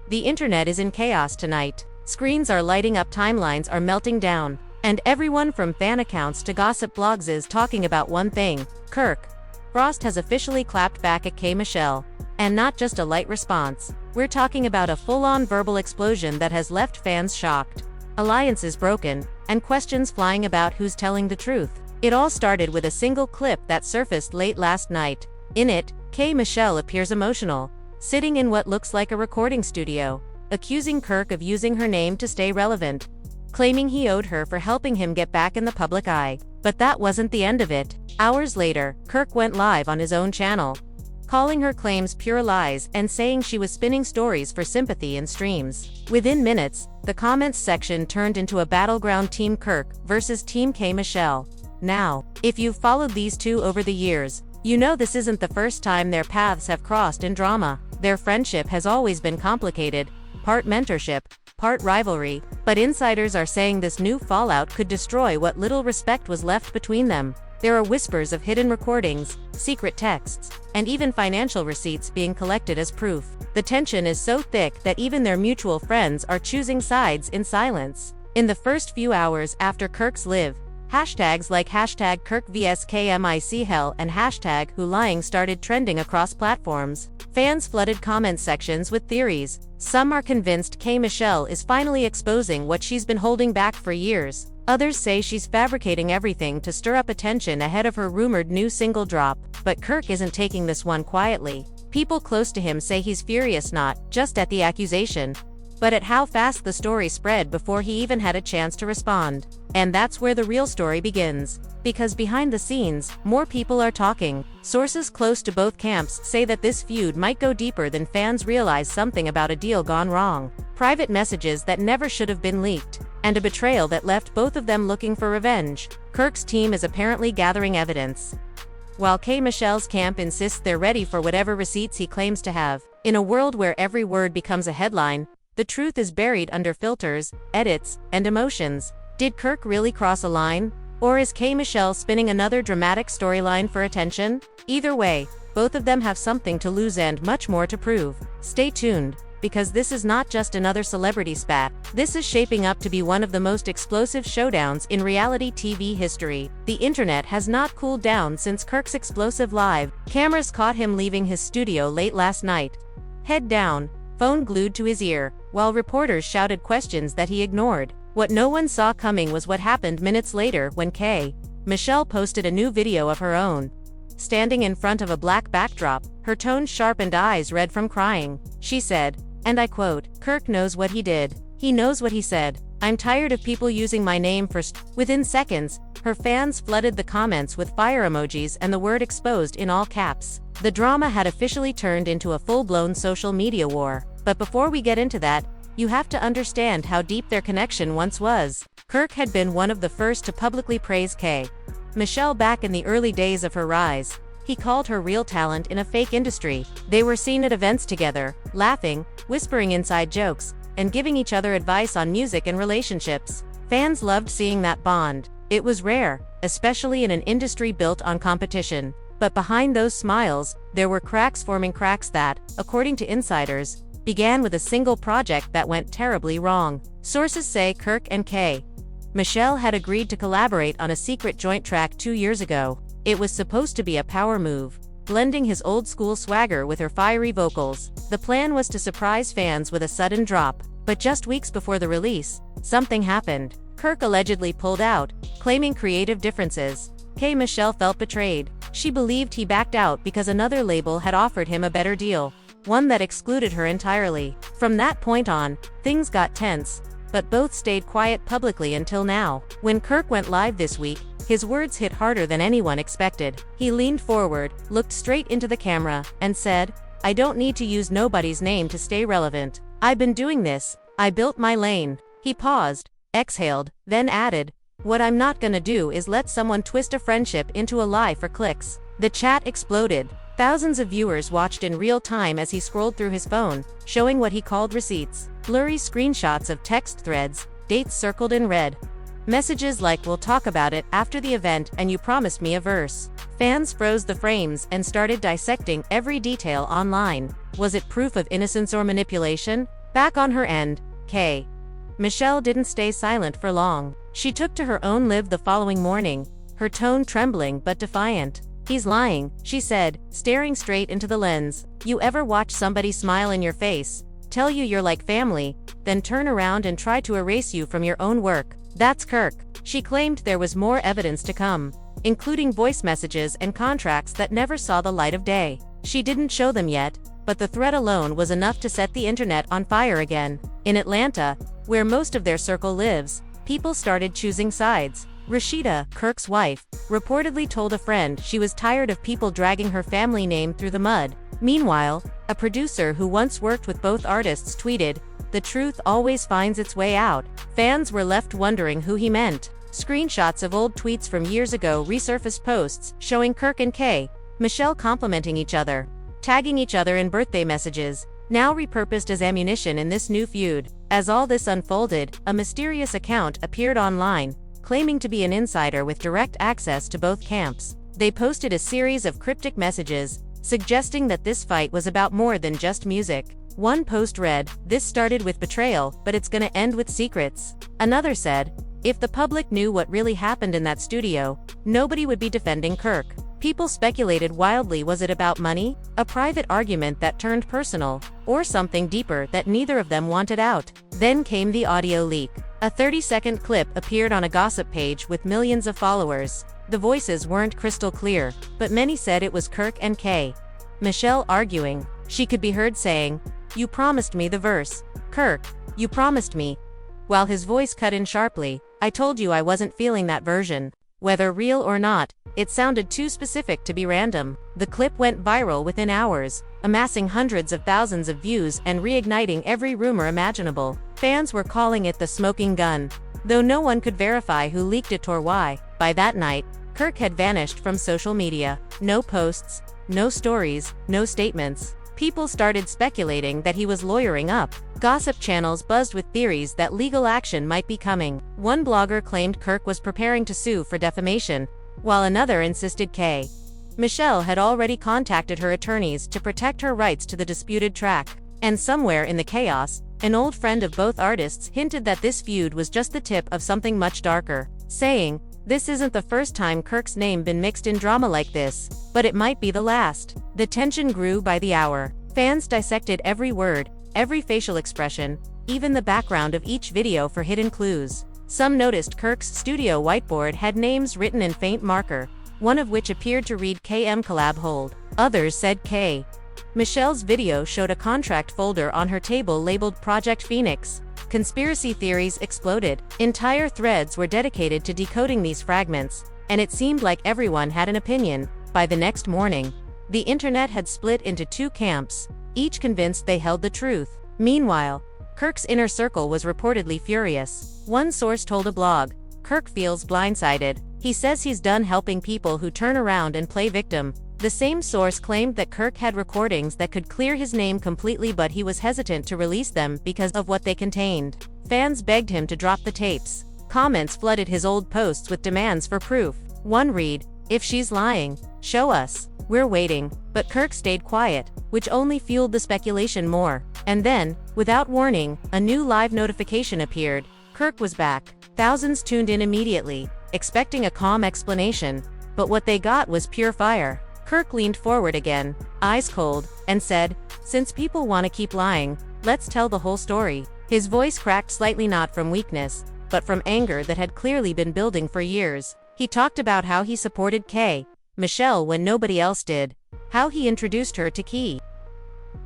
The internet is in chaos tonight. Screens are lighting up, timelines are melting down, and everyone from fan accounts to gossip blogs is talking about one thing: Kirk. Frost has officially clapped back at K. Michelle. And not just a light response. We're talking about a full-on verbal explosion that has left fans shocked. Alliances broken, and questions flying about who's telling the truth. It all started with a single clip that surfaced late last night. In it, K. Michelle appears emotional, sitting in what looks like a recording studio, accusing Kirk of using her name to stay relevant, claiming he owed her for helping him get back in the public eye. But that wasn't the end of it. Hours later, Kirk went live on his own channel, calling her claims pure lies and saying she was spinning stories for sympathy and streams. Within minutes, the comments section turned into a battleground: Team Kirk versus Team K. Michelle. Now, if you've followed these two over the years, you know this isn't the first time their paths have crossed in drama. Their friendship has always been complicated, part mentorship, part rivalry, but insiders are saying this new fallout could destroy what little respect was left between them. There are whispers of hidden recordings, secret texts, and even financial receipts being collected as proof. The tension is so thick that even their mutual friends are choosing sides in silence. In the first few hours after Kirk's live, hashtags like hashtag Kirk vs KMIC and hashtag Who Lying started trending across platforms. Fans flooded comment sections with theories. Some are convinced K. Michelle is finally exposing what she's been holding back for years. Others say she's fabricating everything to stir up attention ahead of her rumored new single drop. But Kirk isn't taking this one quietly. People close to him say he's furious not just at the accusation, but at how fast the story spread before he even had a chance to respond. And that's where the real story begins. Because behind the scenes, more people are talking. Sources close to both camps say that this feud might go deeper than fans realize, something about a deal gone wrong, private messages that never should have been leaked, and a betrayal that left both of them looking for revenge. Kirk's team is apparently gathering evidence, while K. Michelle's camp insists they're ready for whatever receipts he claims to have. In a world where every word becomes a headline, the truth is buried under filters, edits, and emotions. Did Kirk really cross a line? Or is K. Michelle spinning another dramatic storyline for attention? Either way, both of them have something to lose and much more to prove. Stay tuned, because this is not just another celebrity spat. This is shaping up to be one of the most explosive showdowns in reality TV history. The internet has not cooled down since Kirk's explosive live. Cameras caught him leaving his studio late last night, head down, phone glued to his ear, while reporters shouted questions that he ignored. What no one saw coming was what happened minutes later when K. Michelle posted a new video of her own, standing in front of a black backdrop, her tone sharp and eyes red from crying. She said, and I quote, "Kirk knows what he did. He knows what he said. I'm tired of people using my name for Within seconds, her fans flooded the comments with fire emojis and the word exposed in all caps. The drama had officially turned into a full-blown social media war. But before we get into that, you have to understand how deep their connection once was. Kirk had been one of the first to publicly praise K. Michelle back in the early days of her rise. He called her real talent in a fake industry. They were seen at events together, laughing, whispering inside jokes, and giving each other advice on music and relationships. Fans loved seeing that bond. It was rare, especially in an industry built on competition. But behind those smiles, there were cracks forming, cracks that, according to insiders, began with a single project that went terribly wrong. Sources say Kirk and K. Michelle had agreed to collaborate on a secret joint track 2 years ago. It was supposed to be a power move, blending his old-school swagger with her fiery vocals. The plan was to surprise fans with a sudden drop. But just weeks before the release, something happened. Kirk allegedly pulled out, claiming creative differences. K. Michelle felt betrayed. She believed he backed out because another label had offered him a better deal, one that excluded her entirely. From that point on, things got tense, but both stayed quiet publicly until now. When Kirk went live this week, his words hit harder than anyone expected. He leaned forward, looked straight into the camera, and said, "I don't need to use nobody's name to stay relevant. I've been doing this. I built my lane." He paused, exhaled, then added, "What I'm not gonna do is let someone twist a friendship into a lie for clicks." The chat exploded. Thousands of viewers watched in real time as he scrolled through his phone, showing what he called receipts. Blurry screenshots of text threads, dates circled in red. Messages like "We'll talk about it after the event" and "You promised me a verse." Fans froze the frames and started dissecting every detail online. Was it proof of innocence or manipulation? Back on her end, K. Michelle didn't stay silent for long. She took to her own live the following morning, her tone trembling but defiant. "He's lying," she said, staring straight into the lens. "You ever watch somebody smile in your face, tell you you're like family, then turn around and try to erase you from your own work? That's Kirk." She claimed there was more evidence to come, including voice messages and contracts that never saw the light of day. She didn't show them yet, but the threat alone was enough to set the internet on fire again. In Atlanta, where most of their circle lives, people started choosing sides. Rashida, Kirk's wife, reportedly told a friend she was tired of people dragging her family name through the mud. Meanwhile, a producer who once worked with both artists tweeted, "The truth always finds its way out." Fans were left wondering who he meant. Screenshots of old tweets from years ago resurfaced, posts showing Kirk and K. Michelle complimenting each other, tagging each other in birthday messages, now repurposed as ammunition in this new feud. As all this unfolded, a mysterious account appeared online, claiming to be an insider with direct access to both camps. They posted a series of cryptic messages, suggesting that this fight was about more than just music. One post read, "This started with betrayal, but it's gonna end with secrets." Another said, "If the public knew what really happened in that studio, nobody would be defending Kirk." People speculated wildly, was it about money, a private argument that turned personal, or something deeper that neither of them wanted out? Then came the audio leak. A 30-second clip appeared on a gossip page with millions of followers. The voices weren't crystal clear, but many said it was Kirk and K. Michelle arguing. She could be heard saying, "You promised me the verse. Kirk, you promised me." While his voice cut in sharply, "I told you I wasn't feeling that version." Whether real or not, it sounded too specific to be random. The clip went viral within hours, amassing hundreds of thousands of views and reigniting every rumor imaginable. Fans were calling it the smoking gun, though no one could verify who leaked it or why. By that night, Kirk had vanished from social media. No posts, no stories, no statements. People started speculating that he was lawyering up. Gossip channels buzzed with theories that legal action might be coming. One blogger claimed Kirk was preparing to sue for defamation, while another insisted K. Michelle had already contacted her attorneys to protect her rights to the disputed track. And somewhere in the chaos, an old friend of both artists hinted that this feud was just the tip of something much darker, saying, "This isn't the first time Kirk's name been mixed in drama like this, but it might be the last." The tension grew by the hour. Fans dissected every word, every facial expression, even the background of each video for hidden clues. Some noticed Kirk's studio whiteboard had names written in faint marker, one of which appeared to read KM Collab Hold. Others said K. Michelle's video showed a contract folder on her table labeled Project Phoenix. Conspiracy theories exploded. Entire threads were dedicated to decoding these fragments, and it seemed like everyone had an opinion. By the next morning, the internet had split into two camps, each convinced they held the truth. Meanwhile, Kirk's inner circle was reportedly furious. One source told a blog, "Kirk feels blindsided. He says he's done helping people who turn around and play victim." The same source claimed that Kirk had recordings that could clear his name completely, but he was hesitant to release them because of what they contained. Fans begged him to drop the tapes. Comments flooded his old posts with demands for proof. One read, "If she's lying, show us. We're waiting." But Kirk stayed quiet, which only fueled the speculation more. And then, without warning, a new live notification appeared. Kirk was back. Thousands tuned in immediately, expecting a calm explanation, but what they got was pure fire. Kirk leaned forward again, eyes cold, and said, "Since people want to keep lying, let's tell the whole story." His voice cracked slightly, not from weakness, but from anger that had clearly been building for years. He talked about how he supported K. Michelle when nobody else did, how he introduced her to key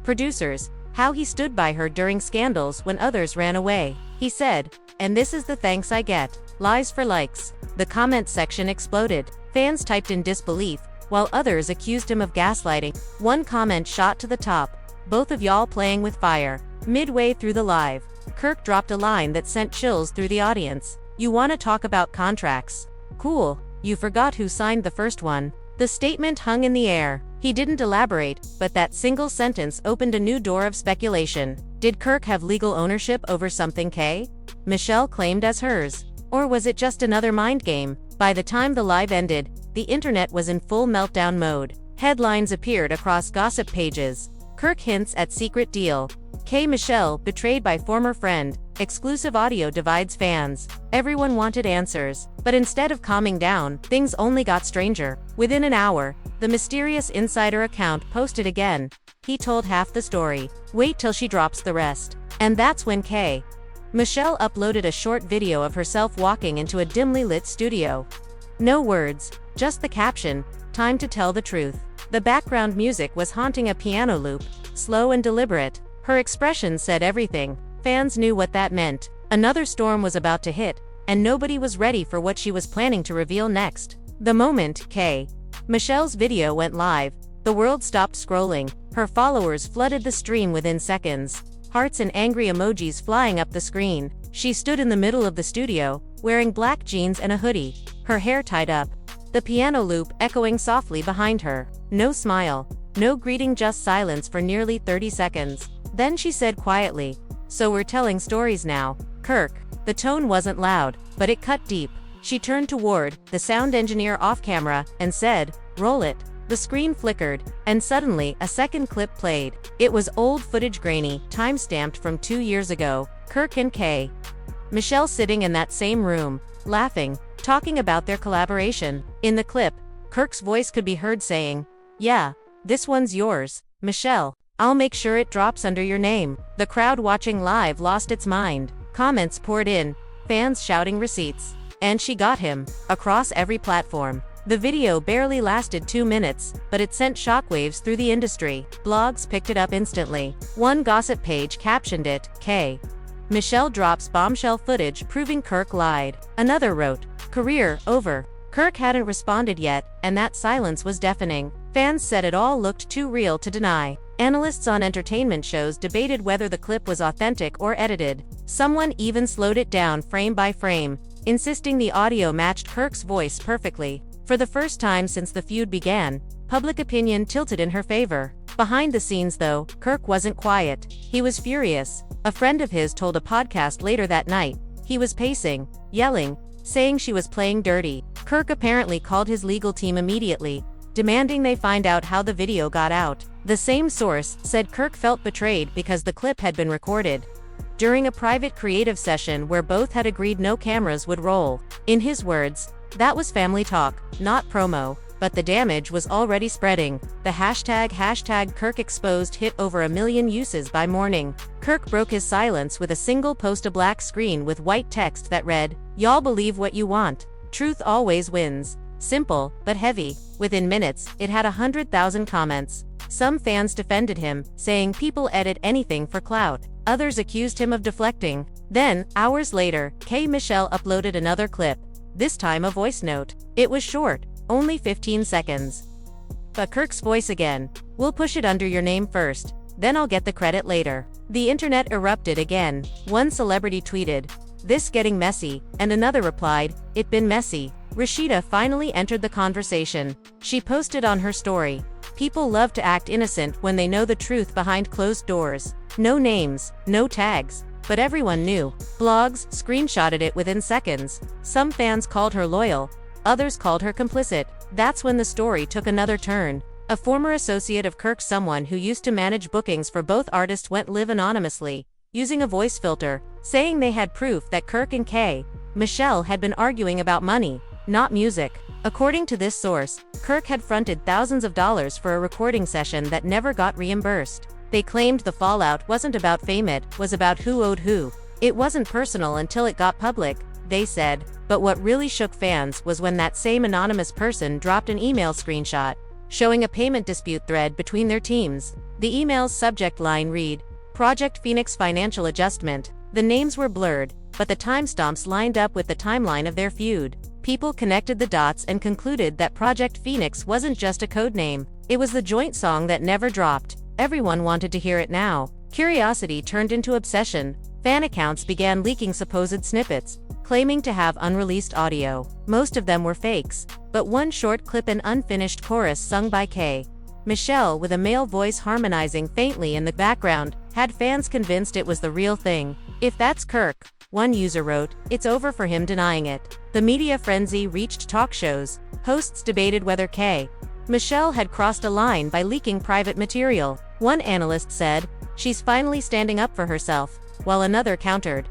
producers, how he stood by her during scandals when others ran away. He said, "And this is the thanks I get. Lies for likes." The comment section exploded. Fans typed in disbelief, while others accused him of gaslighting. One comment shot to the top, "Both of y'all playing with fire." Midway through the live, Kirk dropped a line that sent chills through the audience. "You want to talk about contracts? Cool, you forgot who signed the first one." The statement hung in the air. He didn't elaborate, but that single sentence opened a new door of speculation. Did Kirk have legal ownership over something K. Michelle claimed as hers? Or was it just another mind game? By the time the live ended, the internet was in full meltdown mode. Headlines appeared across gossip pages. Kirk hints at secret deal. K. Michelle, betrayed by former friend. Exclusive audio divides fans. Everyone wanted answers. But instead of calming down, things only got stranger. Within an hour, the mysterious insider account posted again. He told half the story. Wait till she drops the rest. And that's when K. Michelle uploaded a short video of herself walking into a dimly lit studio. No words, just the caption, "Time to tell the truth." The background music was haunting a piano loop, slow and deliberate. Her expression said everything. Fans knew what that meant. Another storm was about to hit, and nobody was ready for what she was planning to reveal next. The moment K. Michelle's video went live, the world stopped scrolling. Her followers flooded the stream within seconds. Hearts and angry emojis flying up the screen. She stood in the middle of the studio, wearing black jeans and a hoodie, her hair tied up. The piano loop echoing softly behind her. No smile, no greeting, just silence for nearly 30 seconds. Then she said quietly, "So we're telling stories now, Kirk." The tone wasn't loud, but it cut deep. She turned toward the sound engineer off camera and said, "Roll it." The screen flickered, and suddenly a second clip played. It was old footage, grainy, time-stamped from 2 years ago. Kirk and K. Michelle sitting in that same room, laughing, talking about their collaboration. In the clip, Kirk's voice could be heard saying, "Yeah, this one's yours, Michelle. I'll make sure it drops under your name." The crowd watching live lost its mind. Comments poured in, fans shouting receipts. And she got him, across every platform. The video barely lasted 2 minutes, but it sent shockwaves through the industry. Blogs picked it up instantly. One gossip page captioned it, "K. Michelle drops bombshell footage proving Kirk lied." Another wrote, "Career over." Kirk hadn't responded yet, and that silence was deafening. Fans said it all looked too real to deny. Analysts on entertainment shows debated whether the clip was authentic or edited. Someone even slowed it down frame by frame, insisting the audio matched Kirk's voice perfectly. For the first time since the feud began, public opinion tilted in her favor. Behind the scenes though, Kirk wasn't quiet. He was furious. A friend of his told a podcast later that night, he was pacing, yelling, saying she was playing dirty. Kirk apparently called his legal team immediately, demanding they find out how the video got out. The same source said Kirk felt betrayed because the clip had been recorded during a private creative session where both had agreed no cameras would roll. In his words, "That was family talk, not promo." But the damage was already spreading. The hashtag Kirk exposed hit over 1 million uses by morning. Kirk broke his silence with a single post, a black screen with white text that read, "Y'all believe what you want. Truth always wins." Simple, but heavy. Within minutes, it had 100,000 comments. Some fans defended him, saying people edit anything for clout. Others accused him of deflecting. Then, hours later, K. Michelle uploaded another clip. This time a voice note. It was short, only 15 seconds. But Kirk's voice again, "We'll push it under your name first, then I'll get the credit later." The internet erupted again. One celebrity tweeted, "This getting messy," and another replied, "It been messy." Rashida finally entered the conversation. She posted on her story, "People love to act innocent when they know the truth behind closed doors." No names, no tags. But everyone knew. Blogs screenshotted it within seconds. Some fans called her loyal, others called her complicit. That's when the story took another turn. A former associate of Kirk, someone who used to manage bookings for both artists, went live anonymously, using a voice filter, saying they had proof that Kirk and K. Michelle had been arguing about money, not music. According to this source, Kirk had fronted thousands of dollars for a recording session that never got reimbursed. They claimed the fallout wasn't about fame, it was about who owed who. It wasn't personal until it got public, they said. But what really shook fans was when that same anonymous person dropped an email screenshot, showing a payment dispute thread between their teams. The email's subject line read, "Project Phoenix Financial Adjustment." The names were blurred, but the timestamps lined up with the timeline of their feud. People connected the dots and concluded that Project Phoenix wasn't just a code name. It was the joint song that never dropped. Everyone wanted to hear it now. Curiosity turned into obsession. Fan accounts began leaking supposed snippets, claiming to have unreleased audio. Most of them were fakes, but one short clip, an unfinished chorus sung by K. Michelle with a male voice harmonizing faintly in the background, had fans convinced it was the real thing. "If that's Kirk," one user wrote, "it's over for him denying it." The media frenzy reached talk shows. Hosts debated whether K. Michelle had crossed a line by leaking private material. One analyst said, "She's finally standing up for herself," while another countered,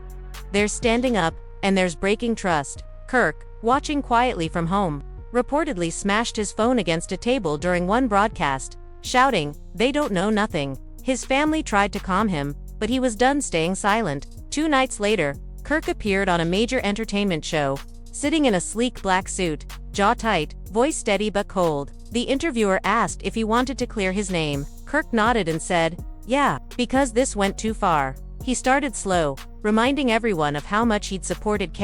"There's standing up, and there's breaking trust." Kirk, watching quietly from home, reportedly smashed his phone against a table during one broadcast, shouting, "They don't know nothing." His family tried to calm him, but he was done staying silent. 2 nights later, Kirk appeared on a major entertainment show, sitting in a sleek black suit, jaw tight, voice steady but cold. The interviewer asked if he wanted to clear his name. Kirk nodded and said, "Yeah, because this went too far." He started slow, reminding everyone of how much he'd supported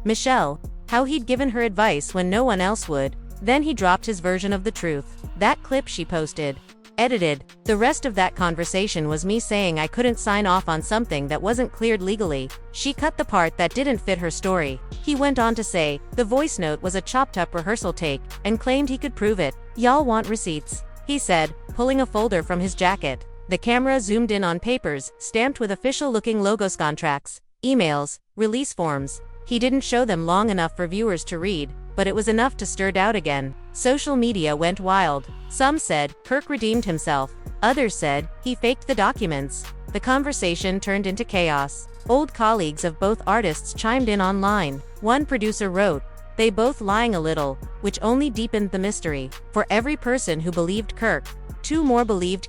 Michelle, how he'd given her advice when no one else would. Then he dropped his version of the truth. That clip she posted. Edited. The rest of that conversation was me saying I couldn't sign off on something that wasn't cleared legally. She cut the part that didn't fit her story. He went on to say, the voice note was a chopped-up rehearsal take, and claimed he could prove it. "Y'all want receipts," he said, pulling a folder from his jacket. The camera zoomed in on papers, stamped with official-looking logos, contracts, emails, release forms. He didn't show them long enough for viewers to read, but it was enough to stir doubt again. Social media went wild. Some said Kirk redeemed himself. Others said he faked the documents. The conversation turned into chaos. Old colleagues of both artists chimed in online. One producer wrote, "They both lying a little," which only deepened the mystery. For every person who believed Kirk, 2 more believed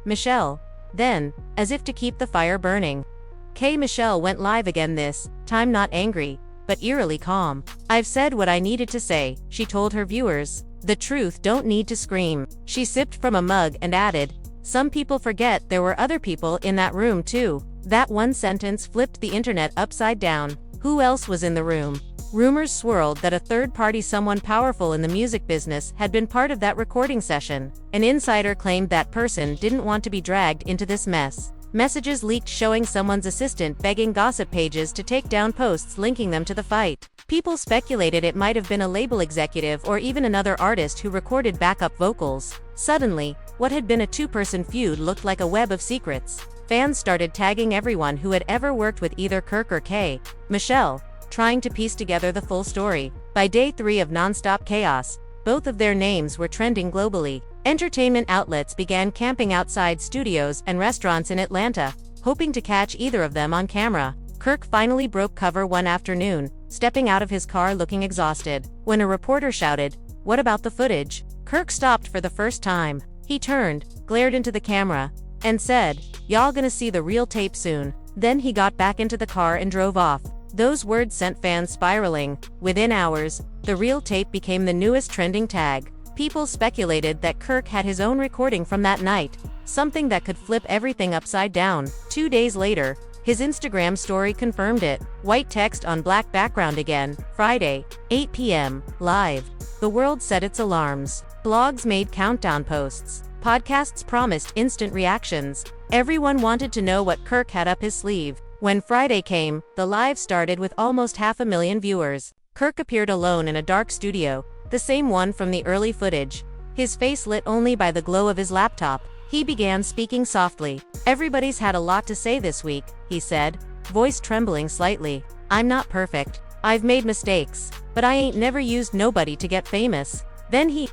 Michelle. Then, as if to keep the fire burning, Michelle went live again, this time not angry, but eerily calm. "I've said what I needed to say," she told her viewers. "The truth don't need to scream." She sipped from a mug and added, "Some people forget there were other people in that room too." That one sentence flipped the internet upside down. Who else was in the room? Rumors swirled that a third party, someone powerful in the music business, had been part of that recording session. An insider claimed that person didn't want to be dragged into this mess. Messages leaked showing someone's assistant begging gossip pages to take down posts linking them to the fight. People speculated it might have been a label executive or even another artist who recorded backup vocals. Suddenly, what had been a 2-person feud looked like a web of secrets. Fans started tagging everyone who had ever worked with either Kirk or Michelle, trying to piece together the full story. By day 3 of nonstop chaos, both of their names were trending globally. Entertainment outlets began camping outside studios and restaurants in Atlanta, hoping to catch either of them on camera. Kirk finally broke cover one afternoon, stepping out of his car looking exhausted. When a reporter shouted, "What about the footage?" Kirk stopped for the first time. He turned, glared into the camera, and said, "Y'all gonna see the real tape soon." Then he got back into the car and drove off. Those words sent fans spiraling. Within hours, the real tape became the newest trending tag. People speculated that Kirk had his own recording from that night, something that could flip everything upside down. 2 days later, his Instagram story confirmed it. White text on black background again. Friday, 8 p.m., live. The world set its alarms. Blogs made countdown posts. Podcasts promised instant reactions. Everyone wanted to know what Kirk had up his sleeve. When Friday came, the live started with almost 500,000 viewers. Kirk appeared alone in a dark studio, the same one from the early footage. His face lit only by the glow of his laptop. He began speaking softly. "Everybody's had a lot to say this week," he said, voice trembling slightly. "I'm not perfect. I've made mistakes. But I ain't never used nobody to get famous." Then he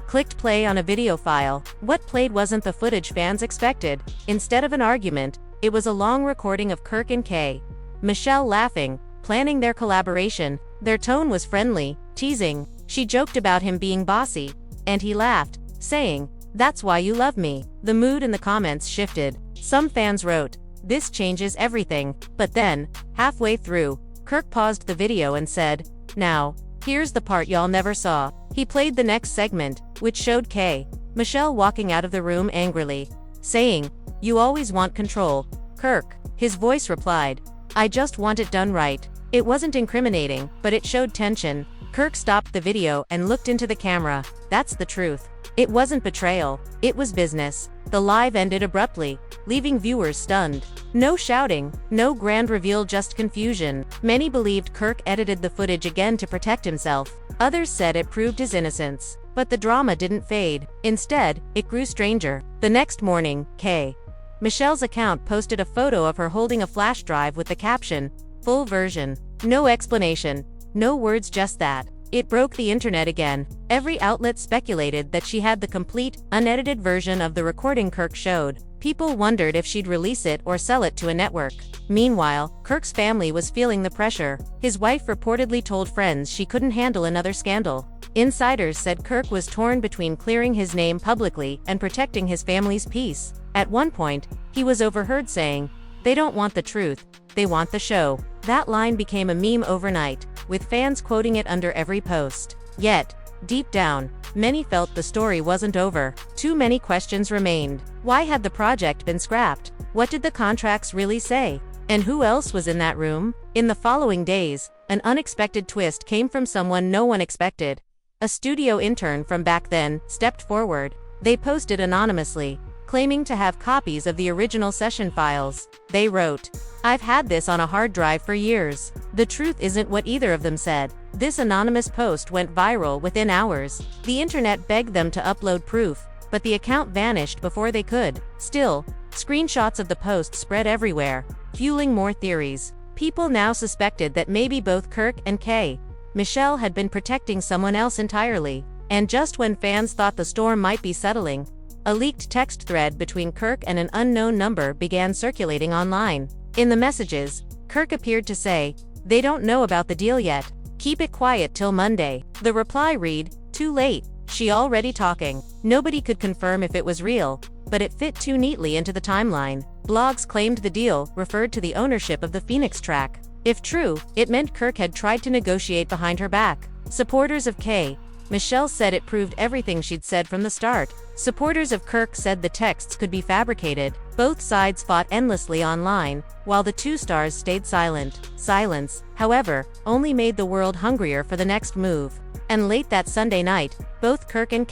clicked play on a video file. What played wasn't the footage fans expected. Instead of an argument, it was a long recording of Kirk and Michelle laughing, planning their collaboration. Their tone was friendly, teasing. She joked about him being bossy, and he laughed, saying, "That's why you love me." The mood in the comments shifted. Some fans wrote, "This changes everything." But then, halfway through, Kirk paused the video and said, "Now, here's the part y'all never saw." He played the next segment, which showed Michelle walking out of the room angrily, saying, "You always want control, Kirk." His voice replied, "I just want it done right." It wasn't incriminating, but it showed tension. Kirk stopped the video and looked into the camera. That's the truth. It wasn't betrayal. It was business. The live ended abruptly, leaving viewers stunned. No shouting, no grand reveal, just confusion. Many believed Kirk edited the footage again to protect himself. Others said it proved his innocence. But the drama didn't fade. Instead, it grew stranger. The next morning, Michelle's account posted a photo of her holding a flash drive with the caption, "Full version." No explanation. No words, just that. It broke the internet again. Every outlet speculated that she had the complete, unedited version of the recording Kirk showed. People wondered if she'd release it or sell it to a network. Meanwhile, Kirk's family was feeling the pressure. His wife reportedly told friends she couldn't handle another scandal. Insiders said Kirk was torn between clearing his name publicly and protecting his family's peace. At one point, he was overheard saying, "They don't want the truth, they want the show." That line became a meme overnight, with fans quoting it under every post. Yet, deep down, many felt the story wasn't over. Too many questions remained. Why had the project been scrapped? What did the contracts really say? And who else was in that room? In the following days, an unexpected twist came from someone no one expected. A studio intern from back then stepped forward. They posted anonymously, claiming to have copies of the original session files. They wrote, "I've had this on a hard drive for years." The truth isn't what either of them said. This anonymous post went viral within hours. The internet begged them to upload proof, but the account vanished before they could. Still, screenshots of the post spread everywhere, fueling more theories. People now suspected that maybe both Kirk and Michelle had been protecting someone else entirely. And just when fans thought the storm might be settling, a leaked text thread between Kirk and an unknown number began circulating online. In the messages, Kirk appeared to say, "They don't know about the deal yet. Keep it quiet till Monday." The reply read, "Too late, she already talking." Nobody could confirm if it was real, but it fit too neatly into the timeline. Blogs claimed the deal referred to the ownership of the Phoenix track. If true, it meant Kirk had tried to negotiate behind her back. Supporters of Michelle said it proved everything she'd said from the start. Supporters of Kirk said the texts could be fabricated. Both sides fought endlessly online, while the two stars stayed silent. Silence, however, only made the world hungrier for the next move. And late that Sunday night, both Kirk and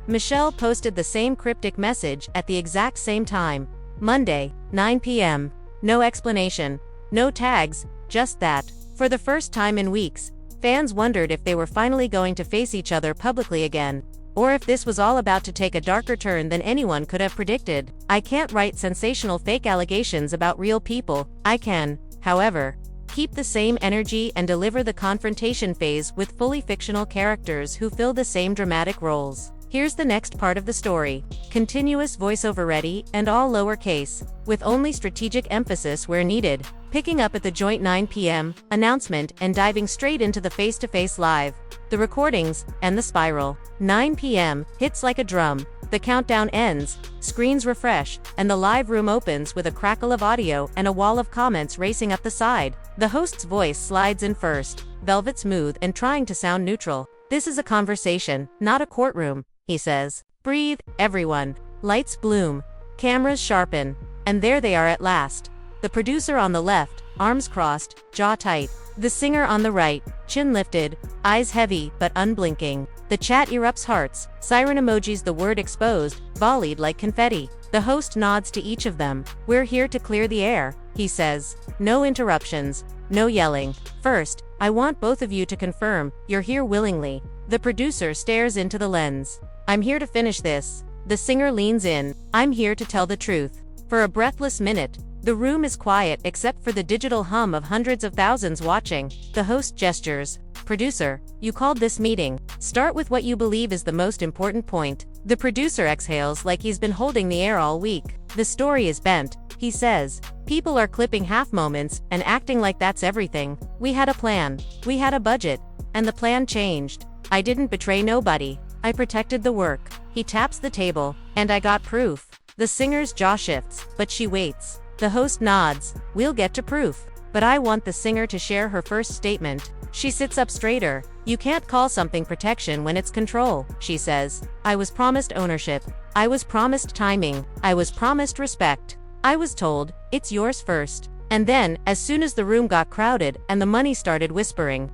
Michelle posted the same cryptic message at the exact same time. Monday, 9 p.m. No explanation, no tags, just that. For the first time in weeks, fans wondered if they were finally going to face each other publicly again, or if this was all about to take a darker turn than anyone could have predicted. I can't write sensational fake allegations about real people. I can, however, keep the same energy and deliver the confrontation phase with fully fictional characters who fill the same dramatic roles. Here's the next part of the story. Continuous voiceover ready and all lowercase, with only strategic emphasis where needed. Picking up at the joint 9 p.m. announcement and diving straight into the face-to-face live, the recordings, and the spiral. 9 p.m. hits like a drum. The countdown ends, screens refresh, and the live room opens with a crackle of audio and a wall of comments racing up the side. The host's voice slides in first, velvet smooth and trying to sound neutral. "This is a conversation, not a courtroom," he says. "Breathe, everyone." Lights bloom, cameras sharpen, and there they are at last. The producer on the left, arms crossed, jaw tight. The singer on the right, chin lifted, eyes heavy but unblinking. The chat erupts hearts, siren emojis, the word exposed, volleyed like confetti. The host nods to each of them. "We're here to clear the air," he says. "No interruptions, no yelling. First, I want both of you to confirm you're here willingly." The producer stares into the lens. "I'm here to finish this." The singer leans in. "I'm here to tell the truth." For a breathless minute, the room is quiet except for the digital hum of hundreds of thousands watching. The host gestures. "Producer, you called this meeting. Start with what you believe is the most important point." The producer exhales like he's been holding the air all week. "The story is bent," he says. "People are clipping half moments and acting like that's everything. We had a plan. We had a budget. And the plan changed. I didn't betray nobody. I protected the work." He taps the table. "And I got proof." The singer's jaw shifts, but she waits. The host nods. "We'll get to proof. But I want the singer to share her first statement." She sits up straighter. "You can't call something protection when it's control," she says. "I was promised ownership. I was promised timing. I was promised respect. I was told, it's yours first." And then, as soon as the room got crowded and the money started whispering,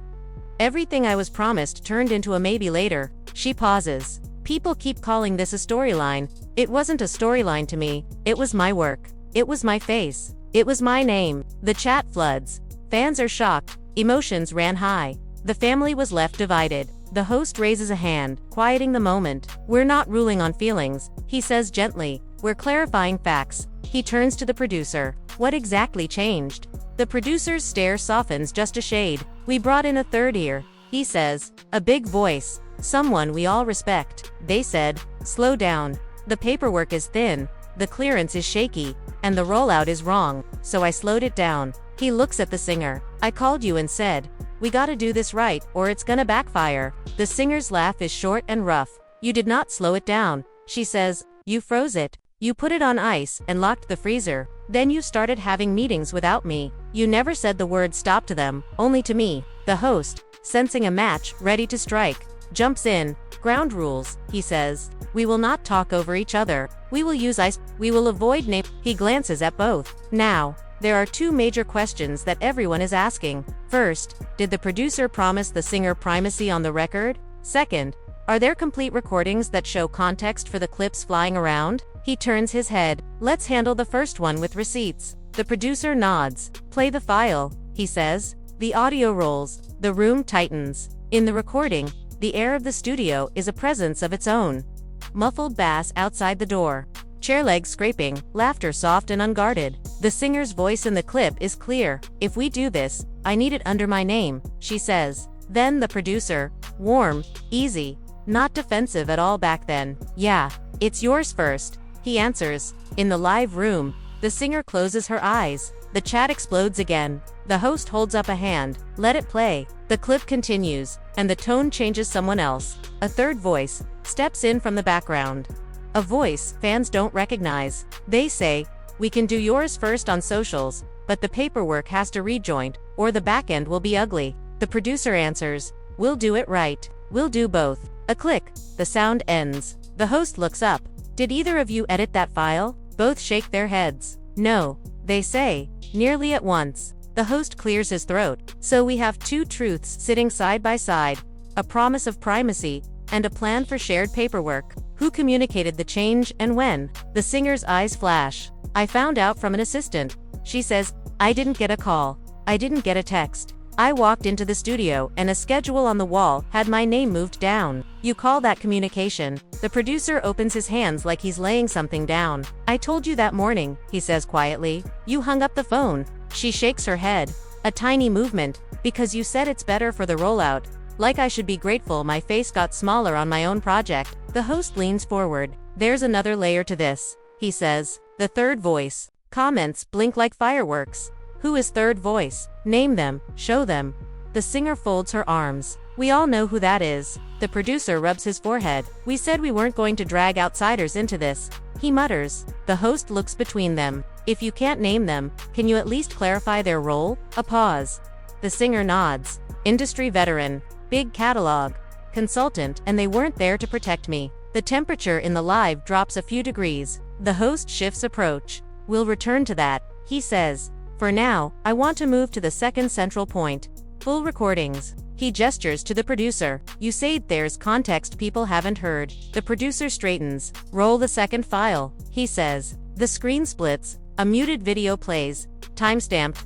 "Everything I was promised turned into a maybe later." She pauses. "People keep calling this a storyline. It wasn't a storyline to me. It was my work. It was my face. It was my name." The chat floods. Fans are shocked. Emotions ran high. The family was left divided. The host raises a hand, quieting the moment. "We're not ruling on feelings," he says gently. "We're clarifying facts." He turns to the producer. "What exactly changed?" The producer's stare softens just a shade. "We brought in a third ear," he says. "A big voice. Someone we all respect." They said, "Slow down. The paperwork is thin. The clearance is shaky, and the rollout is wrong, so I slowed it down. He looks at the singer. I called you and said, we gotta do this right, or it's gonna backfire. The singer's laugh is short and rough. You did not slow it down. She says, you froze it. You put it on ice and locked the freezer. Then you started having meetings without me. You never said the word stop to them, only to me. The host, sensing a match ready to strike, jumps in. Ground rules, he says. We will not talk over each other. We will use ice. We will avoid name. He glances at both. Now, there are two major questions that everyone is asking. First, did the producer promise the singer primacy on the record? Second, are there complete recordings that show context for the clips flying around? He turns his head. Let's handle the first one with receipts. The producer nods. Play the file, he says. The audio rolls. The room tightens. In the recording, the air of the studio is a presence of its own. Muffled bass outside the door. Chair legs scraping, laughter soft and unguarded. The singer's voice in the clip is clear. If we do this, I need it under my name, she says. Then the producer, warm, easy, not defensive at all back then. Yeah, it's yours first, he answers. In the live room, the singer closes her eyes. The chat explodes again. The host holds up a hand. Let it play. The clip continues, and the tone changes. Someone else, a third voice, steps in from the background. A voice fans don't recognize. They say, we can do yours first on socials, but the paperwork has to rejoin, or the backend will be ugly. The producer answers, we'll do it right. We'll do both. A click. The sound ends. The host looks up. Did either of you edit that file? Both shake their heads. No, they say, nearly at once. The host clears his throat. So we have two truths sitting side by side, a promise of primacy, and a plan for shared paperwork. Who communicated the change and when? The singer's eyes flash. I found out from an assistant. She says, I didn't get a call. I didn't get a text. I walked into the studio and a schedule on the wall had my name moved down. You call that communication? The producer opens his hands like he's laying something down. I told you that morning, he says quietly. You hung up the phone. She shakes her head. A tiny movement, because you said it's better for the rollout. Like I should be grateful my face got smaller on my own project. The host leans forward. There's another layer to this, he says. The third voice. Comments blink like fireworks. Who is third voice? Name them, show them. The singer folds her arms. We all know who that is. The producer rubs his forehead. We said we weren't going to drag outsiders into this. He mutters. The host looks between them. If you can't name them, can you at least clarify their role? A pause. The singer nods. Industry veteran. Big catalog. Consultant, and they weren't there to protect me. The temperature in the live drops a few degrees. The host shifts approach. We'll return to that, he says. For now, I want to move to the second central point. Full recordings. He gestures to the producer. You say there's context people haven't heard. The producer straightens. Roll the second file, he says. The screen splits. A muted video plays. Timestamped.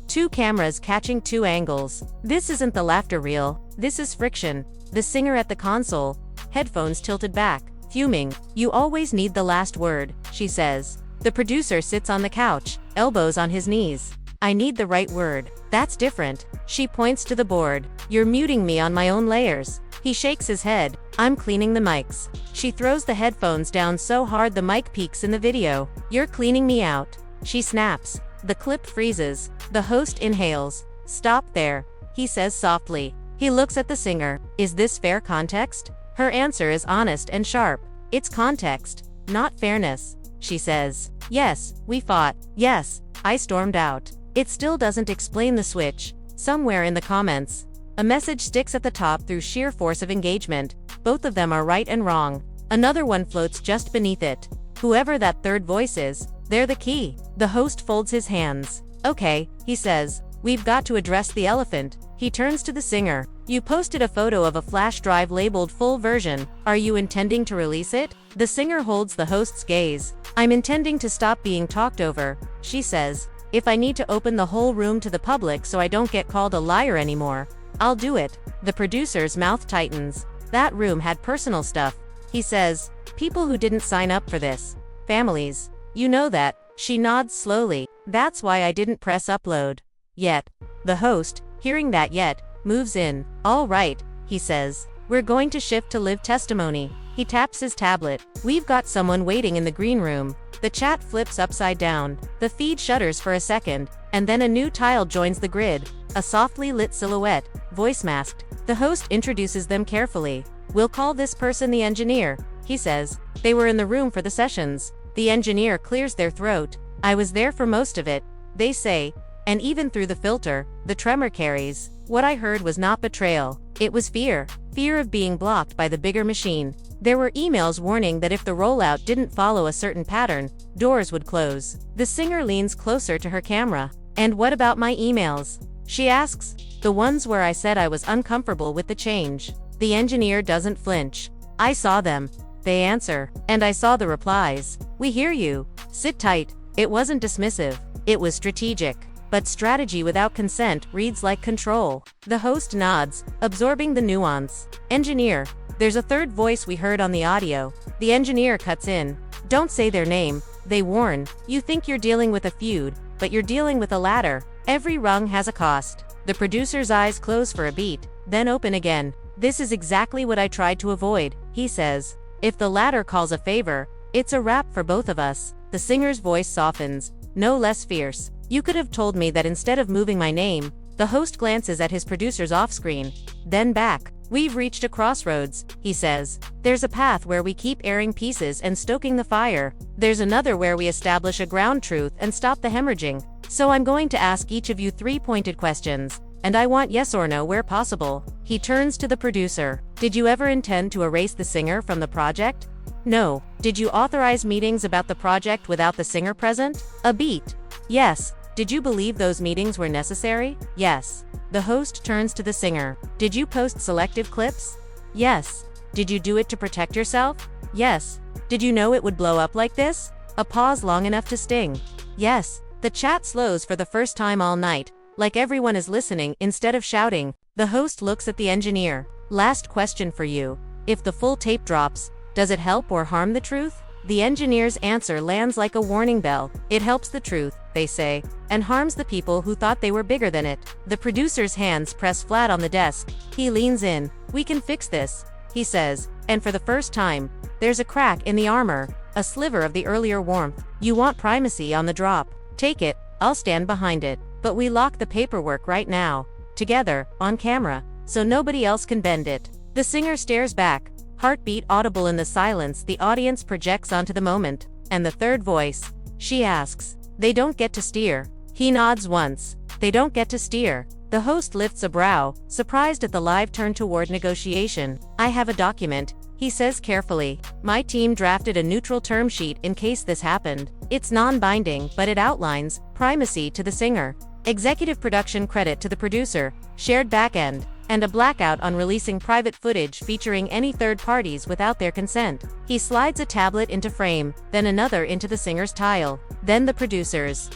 Two cameras catching two angles. This isn't the laughter reel. This is friction. The singer at the console. Headphones tilted back. Fuming. You always need the last word, she says. The producer sits on the couch, elbows on his knees. I need the right word. That's different. She points to the board. You're muting me on my own layers. He shakes his head. I'm cleaning the mics. She throws the headphones down so hard the mic peaks in the video. You're cleaning me out. She snaps. The clip freezes. The host inhales. Stop there, he says softly. He looks at the singer. Is this fair context? Her answer is honest and sharp. It's context, not fairness, she says. Yes, we fought. Yes, I stormed out. It still doesn't explain the switch. Somewhere in the comments, a message sticks at the top through sheer force of engagement. Both of them are right and wrong. Another one floats just beneath it. Whoever that third voice is, they're the key. The host folds his hands. Okay, he says. We've got to address the elephant. He turns to the singer. You posted a photo of a flash drive labeled full version. Are you intending to release it? The singer holds the host's gaze. I'm intending to stop being talked over, she says. If I need to open the whole room to the public so I don't get called a liar anymore, I'll do it. The producer's mouth tightens. That room had personal stuff, he says. People who didn't sign up for this. Families. You know that. She nods slowly. That's why I didn't press upload. Yet. The host, hearing that yet, moves in. All right, he says. We're going to shift to live testimony. He taps his tablet. We've got someone waiting in the green room. The chat flips upside down. The feed shudders for a second, and then a new tile joins the grid. A softly lit silhouette, voice masked. The host introduces them carefully. We'll call this person the engineer, he says. They were in the room for the sessions. The engineer clears their throat. I was there for most of it, they say. And even through the filter, the tremor carries. What I heard was not betrayal. It was fear. Fear of being blocked by the bigger machine. There were emails warning that if the rollout didn't follow a certain pattern, doors would close. The singer leans closer to her camera. And what about my emails? She asks. The ones where I said I was uncomfortable with the change. The engineer doesn't flinch. I saw them, they answer. And I saw the replies. We hear you. Sit tight. It wasn't dismissive. It was strategic. But strategy without consent reads like control. The host nods, absorbing the nuance. Engineer. There's a third voice we heard on the audio. The engineer cuts in. Don't say their name, they warn. You think you're dealing with a feud, but you're dealing with a ladder. Every rung has a cost. The producer's eyes close for a beat, then open again. This is exactly what I tried to avoid, he says. If the ladder calls a favor, it's a wrap for both of us. The singer's voice softens, no less fierce. You could have told me that instead of moving my name. The host glances at his producers off-screen, then back. We've reached a crossroads, he says. There's a path where we keep airing pieces and stoking the fire. There's another where we establish a ground truth and stop the hemorrhaging. So I'm going to ask each of you 3 pointed questions, and I want yes or no where possible. He turns to the producer. Did you ever intend to erase the singer from the project? No. Did you authorize meetings about the project without the singer present? A beat. Yes. Did you believe those meetings were necessary? Yes. The host turns to the singer. Did you post selective clips? Yes. Did you do it to protect yourself? Yes. Did you know it would blow up like this? A pause long enough to sting. Yes. The chat slows for the first time all night, like everyone is listening instead of shouting. The host looks at the engineer. Last question for you. If the full tape drops, does it help or harm the truth? The engineer's answer lands like a warning bell. It helps the truth, they say, and harms the people who thought they were bigger than it. The producer's hands press flat on the desk. He leans in. We can fix this, he says, and for the first time, there's a crack in the armor, a sliver of the earlier warmth. You want primacy on the drop. Take it, I'll stand behind it. But we lock the paperwork right now, together, on camera, so nobody else can bend it. The singer stares back. Heartbeat audible in the silence the audience projects onto the moment. And the third voice. She asks. They don't get to steer. He nods once. They don't get to steer. The host lifts a brow, surprised at the live turn toward negotiation. I have a document, he says carefully. My team drafted a neutral term sheet in case this happened. It's non-binding, but it outlines primacy to the singer, executive production credit to the producer, shared backend, and a blackout on releasing private footage featuring any third parties without their consent. He slides a tablet into frame, then another into the singer's tile, then the producer's.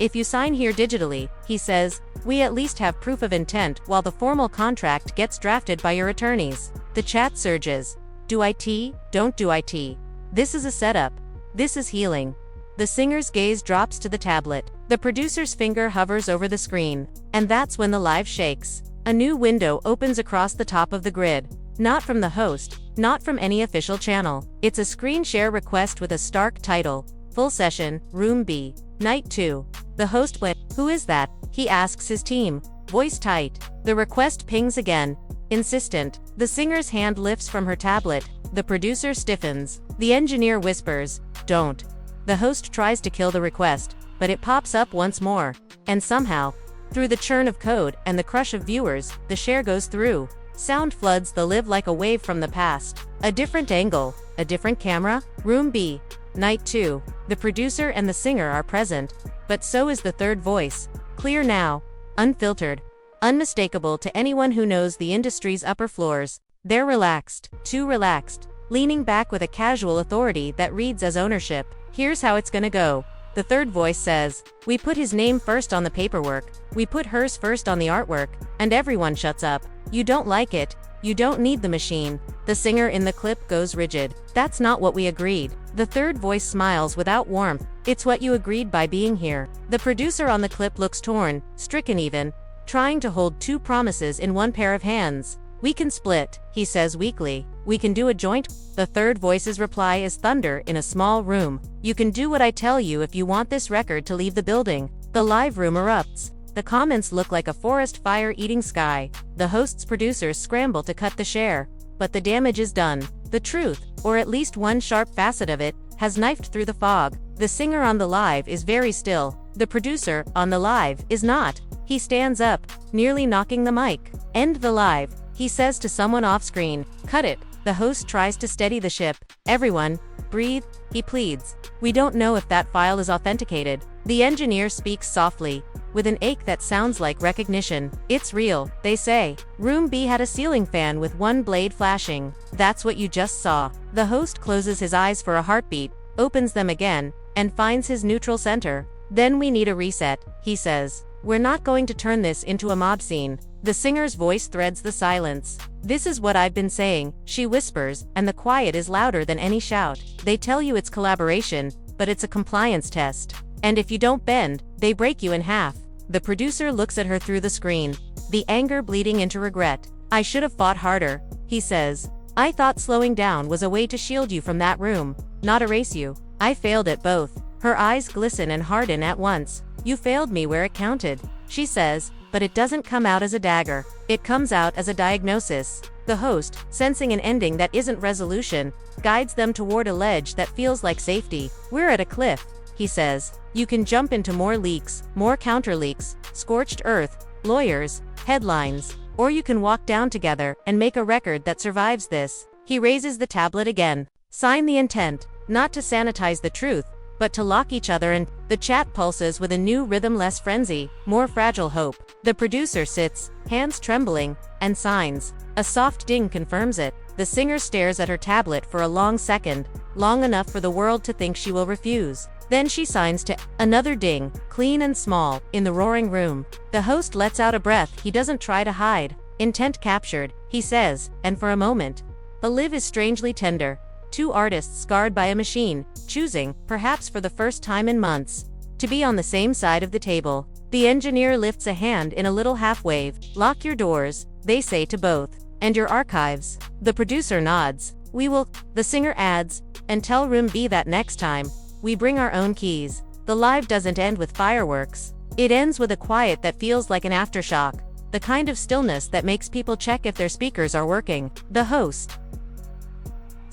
If you sign here digitally, he says, we at least have proof of intent while the formal contract gets drafted by your attorneys. The chat surges. Do IT? Don't do IT. This is a setup. This is healing. The singer's gaze drops to the tablet. The producer's finger hovers over the screen. And that's when the live shakes. A new window opens across the top of the grid. Not from the host, not from any official channel. It's a screen share request with a stark title. Full session, Room B, Night 2. The host went, who is that? He asks his team, voice tight. The request pings again. Insistent. The singer's hand lifts from her tablet. The producer stiffens. The engineer whispers, don't. The host tries to kill the request, but it pops up once more. And somehow, through the churn of code and the crush of viewers, the share goes through. Sound floods the live like a wave from the past. A different angle, a different camera. Room B, Night 2. The producer and the singer are present, but so is the third voice. Clear now, unfiltered, unmistakable to anyone who knows the industry's upper floors. They're relaxed, too relaxed, leaning back with a casual authority that reads as ownership. Here's how it's gonna go. The third voice says, we put his name first on the paperwork, we put hers first on the artwork, and everyone shuts up. You don't like it, you don't need the machine. The singer in the clip goes rigid. That's not what we agreed. The third voice smiles without warmth. It's what you agreed by being here. The producer on the clip looks torn, stricken even, trying to hold two promises in one pair of hands. We can split, he says weakly. We can do a joint. The third voice's reply is thunder in a small room. You can do what I tell you if you want this record to leave the building. The live room erupts. The comments look like a forest fire eating sky. The host's producers scramble to cut the share. But the damage is done. The truth, or at least one sharp facet of it, has knifed through the fog. The singer on the live is very still. The producer, on the live, is not. He stands up, nearly knocking the mic. End the live, he says to someone off-screen. Cut it. The host tries to steady the ship. Everyone, breathe, he pleads. We don't know if that file is authenticated. The engineer speaks softly, with an ache that sounds like recognition. It's real, they say. Room B had a ceiling fan with one blade flashing. That's what you just saw. The host closes his eyes for a heartbeat, opens them again, and finds his neutral center. Then we need a reset, he says. We're not going to turn this into a mob scene. The singer's voice threads the silence. This is what I've been saying, she whispers, and the quiet is louder than any shout. They tell you it's collaboration, but it's a compliance test. And if you don't bend, they break you in half. The producer looks at her through the screen, the anger bleeding into regret. I should have fought harder, he says. I thought slowing down was a way to shield you from that room, not erase you. I failed at both. Her eyes glisten and harden at once. You failed me where it counted, she says, but it doesn't come out as a dagger. It comes out as a diagnosis. The host, sensing an ending that isn't resolution, guides them toward a ledge that feels like safety. We're at a cliff, he says. You can jump into more leaks, more counter-leaks, scorched earth, lawyers, headlines, or you can walk down together and make a record that survives this. He raises the tablet again. Sign the intent, not to sanitize the truth, but to lock each other in. The chat pulses with a new rhythm, less frenzy, more fragile hope. The producer sits, hands trembling, and signs. A soft ding confirms it. The singer stares at her tablet for a long second, long enough for the world to think she will refuse. Then she signs to another ding, clean and small, in the roaring room. The host lets out a breath he doesn't try to hide. Intent captured, he says, and for a moment, the live is strangely tender. Two artists scarred by a machine, choosing, perhaps for the first time in months, to be on the same side of the table. The engineer lifts a hand in a little half-wave. Lock your doors, they say to both, and your archives. The producer nods. We will, the singer adds, and tell Room B that next time, we bring our own keys. The live doesn't end with fireworks. It ends with a quiet that feels like an aftershock, the kind of stillness that makes people check if their speakers are working. The host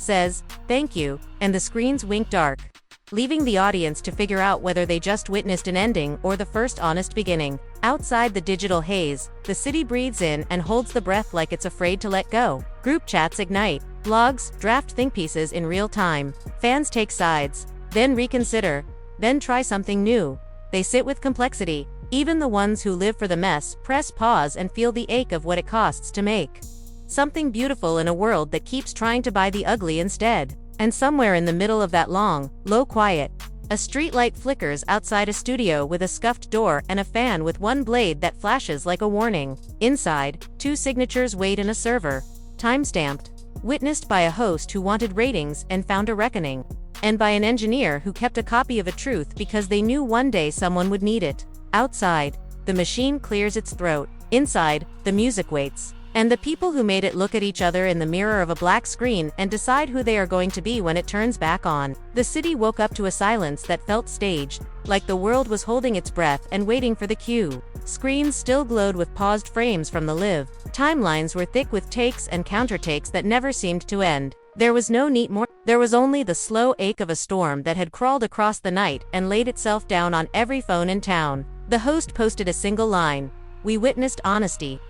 says, thank you, and the screens wink dark, leaving the audience to figure out whether they just witnessed an ending or the first honest beginning. Outside the digital haze, the city breathes in and holds the breath like it's afraid to let go. Group chats ignite. Blogs draft think pieces in real time. Fans take sides, then reconsider, then try something new. They sit with complexity. Even the ones who live for the mess press pause and feel the ache of what it costs to make something beautiful in a world that keeps trying to buy the ugly instead. And somewhere in the middle of that long, low quiet, a streetlight flickers outside a studio with a scuffed door and a fan with one blade that flashes like a warning. Inside, two signatures wait in a server, time-stamped, witnessed by a host who wanted ratings and found a reckoning, and by an engineer who kept a copy of a truth because they knew one day someone would need it. Outside, the machine clears its throat. Inside, the music waits. And the people who made it look at each other in the mirror of a black screen and decide who they are going to be when it turns back on. The city woke up to a silence that felt staged, like the world was holding its breath and waiting for the cue. Screens still glowed with paused frames from the live. Timelines were thick with takes and counter-takes that never seemed to end. There was no neat there was only the slow ache of a storm that had crawled across the night and laid itself down on every phone in town. The host posted a single line. We witnessed honesty,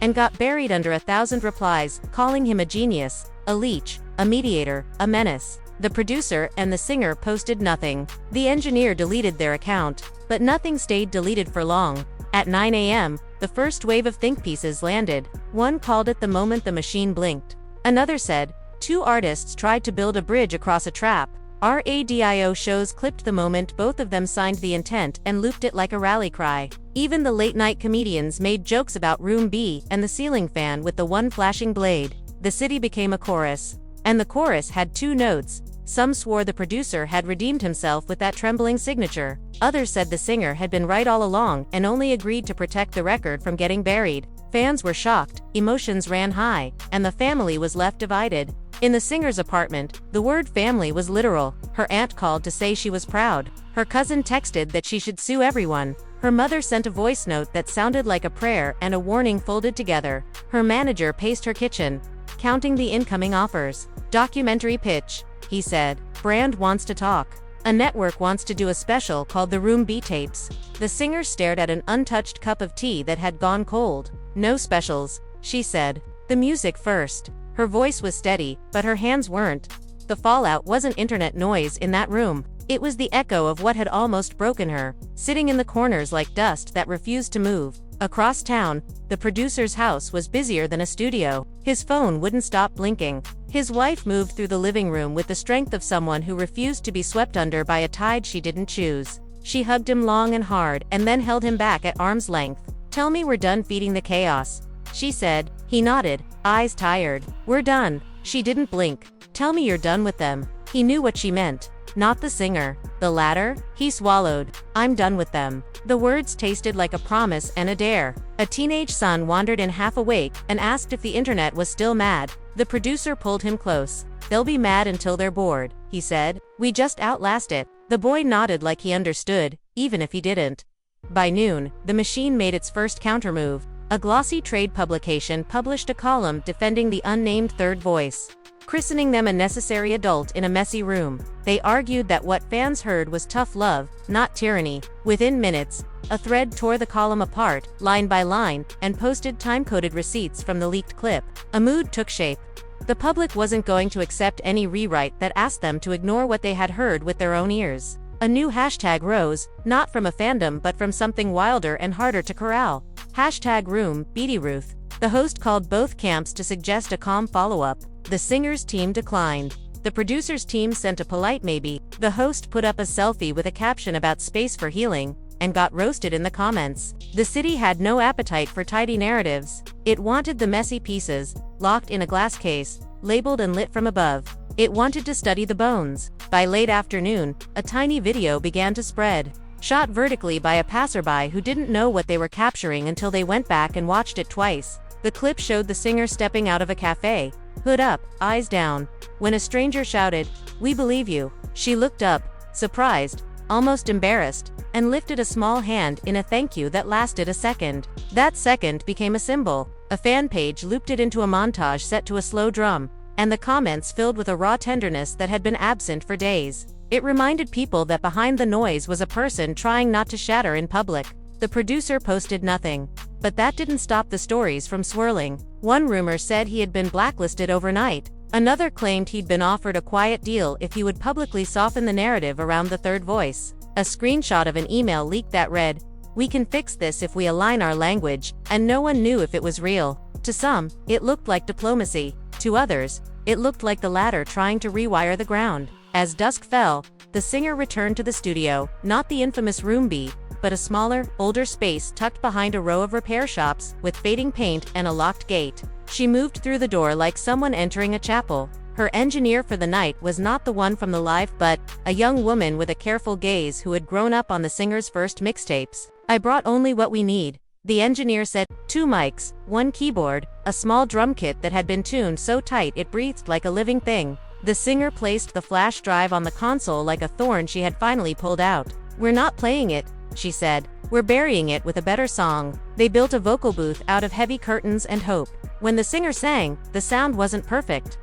and got buried under 1,000 replies, calling him a genius, a leech, a mediator, a menace. The producer and the singer posted nothing. The engineer deleted their account, but nothing stayed deleted for long. At 9 a.m., the first wave of think pieces landed. One called it the moment the machine blinked. Another said, two artists tried to build a bridge across a trap. Radio shows clipped the moment both of them signed the intent and looped it like a rally cry. Even the late-night comedians made jokes about Room B and the ceiling fan with the one flashing blade. The city became a chorus. And the chorus had two notes. Some swore the producer had redeemed himself with that trembling signature. Others said the singer had been right all along and only agreed to protect the record from getting buried. Fans were shocked, emotions ran high, and the family was left divided. In the singer's apartment, the word family was literal. Her aunt called to say she was proud. Her cousin texted that she should sue everyone. Her mother sent a voice note that sounded like a prayer and a warning folded together. Her manager paced her kitchen, counting the incoming offers. Documentary pitch, he said. Brand wants to talk. A network wants to do a special called The Room B Tapes. The singer stared at an untouched cup of tea that had gone cold. No specials, she said. The music first. Her voice was steady, but her hands weren't. The fallout wasn't internet noise in that room. It was the echo of what had almost broken her, sitting in the corners like dust that refused to move. Across town, the producer's house was busier than a studio. His phone wouldn't stop blinking. His wife moved through the living room with the strength of someone who refused to be swept under by a tide she didn't choose. She hugged him long and hard and then held him back at arm's length. "Tell me we're done feeding the chaos," she said. He nodded, eyes tired. "We're done." She didn't blink. "Tell me you're done with them." He knew what she meant. Not the singer. The latter? He swallowed. "I'm done with them." The words tasted like a promise and a dare. A teenage son wandered in half awake and asked if the internet was still mad. The producer pulled him close. "They'll be mad until they're bored," he said. "We just outlast it." The boy nodded like he understood, even if he didn't. By noon, the machine made its first countermove. A glossy trade publication published a column defending the unnamed third voice, christening them a necessary adult in a messy room. They argued that what fans heard was tough love, not tyranny. Within minutes, a thread tore the column apart, line by line, and posted time-coded receipts from the leaked clip. A mood took shape. The public wasn't going to accept any rewrite that asked them to ignore what they had heard with their own ears. A new hashtag rose, not from a fandom but from something wilder and harder to corral. Hashtag Room, Beatty Ruth. The host called both camps to suggest a calm follow-up. The singer's team declined. The producer's team sent a polite maybe. The host put up a selfie with a caption about space for healing, and got roasted in the comments. The city had no appetite for tidy narratives. It wanted the messy pieces, locked in a glass case, labeled and lit from above. It wanted to study the bones. By late afternoon, a tiny video began to spread, shot vertically by a passerby who didn't know what they were capturing until they went back and watched it twice. The clip showed the singer stepping out of a cafe, hood up, eyes down. When a stranger shouted, "We believe you," she looked up, surprised, almost embarrassed, and lifted a small hand in a thank you that lasted a second. That second became a symbol. A fan page looped it into a montage set to a slow drum, and the comments filled with a raw tenderness that had been absent for days. It reminded people that behind the noise was a person trying not to shatter in public. The producer posted nothing. But that didn't stop the stories from swirling. One rumor said he had been blacklisted overnight. Another claimed he'd been offered a quiet deal if he would publicly soften the narrative around the third voice. A screenshot of an email leaked that read, "We can fix this if we align our language," and no one knew if it was real. To some, it looked like diplomacy. To others, it looked like the latter trying to rewire the ground. As dusk fell, the singer returned to the studio, not the infamous Room B, but a smaller, older space tucked behind a row of repair shops, with fading paint and a locked gate. She moved through the door like someone entering a chapel. Her engineer for the night was not the one from the live but a young woman with a careful gaze who had grown up on the singer's first mixtapes. "I brought only what we need," the engineer said. 2 mics, 1 keyboard, a small drum kit that had been tuned so tight it breathed like a living thing. The singer placed the flash drive on the console like a thorn she had finally pulled out. "We're not playing it," she said. "We're burying it with a better song." They built a vocal booth out of heavy curtains and hope. When the singer sang, the sound wasn't perfect.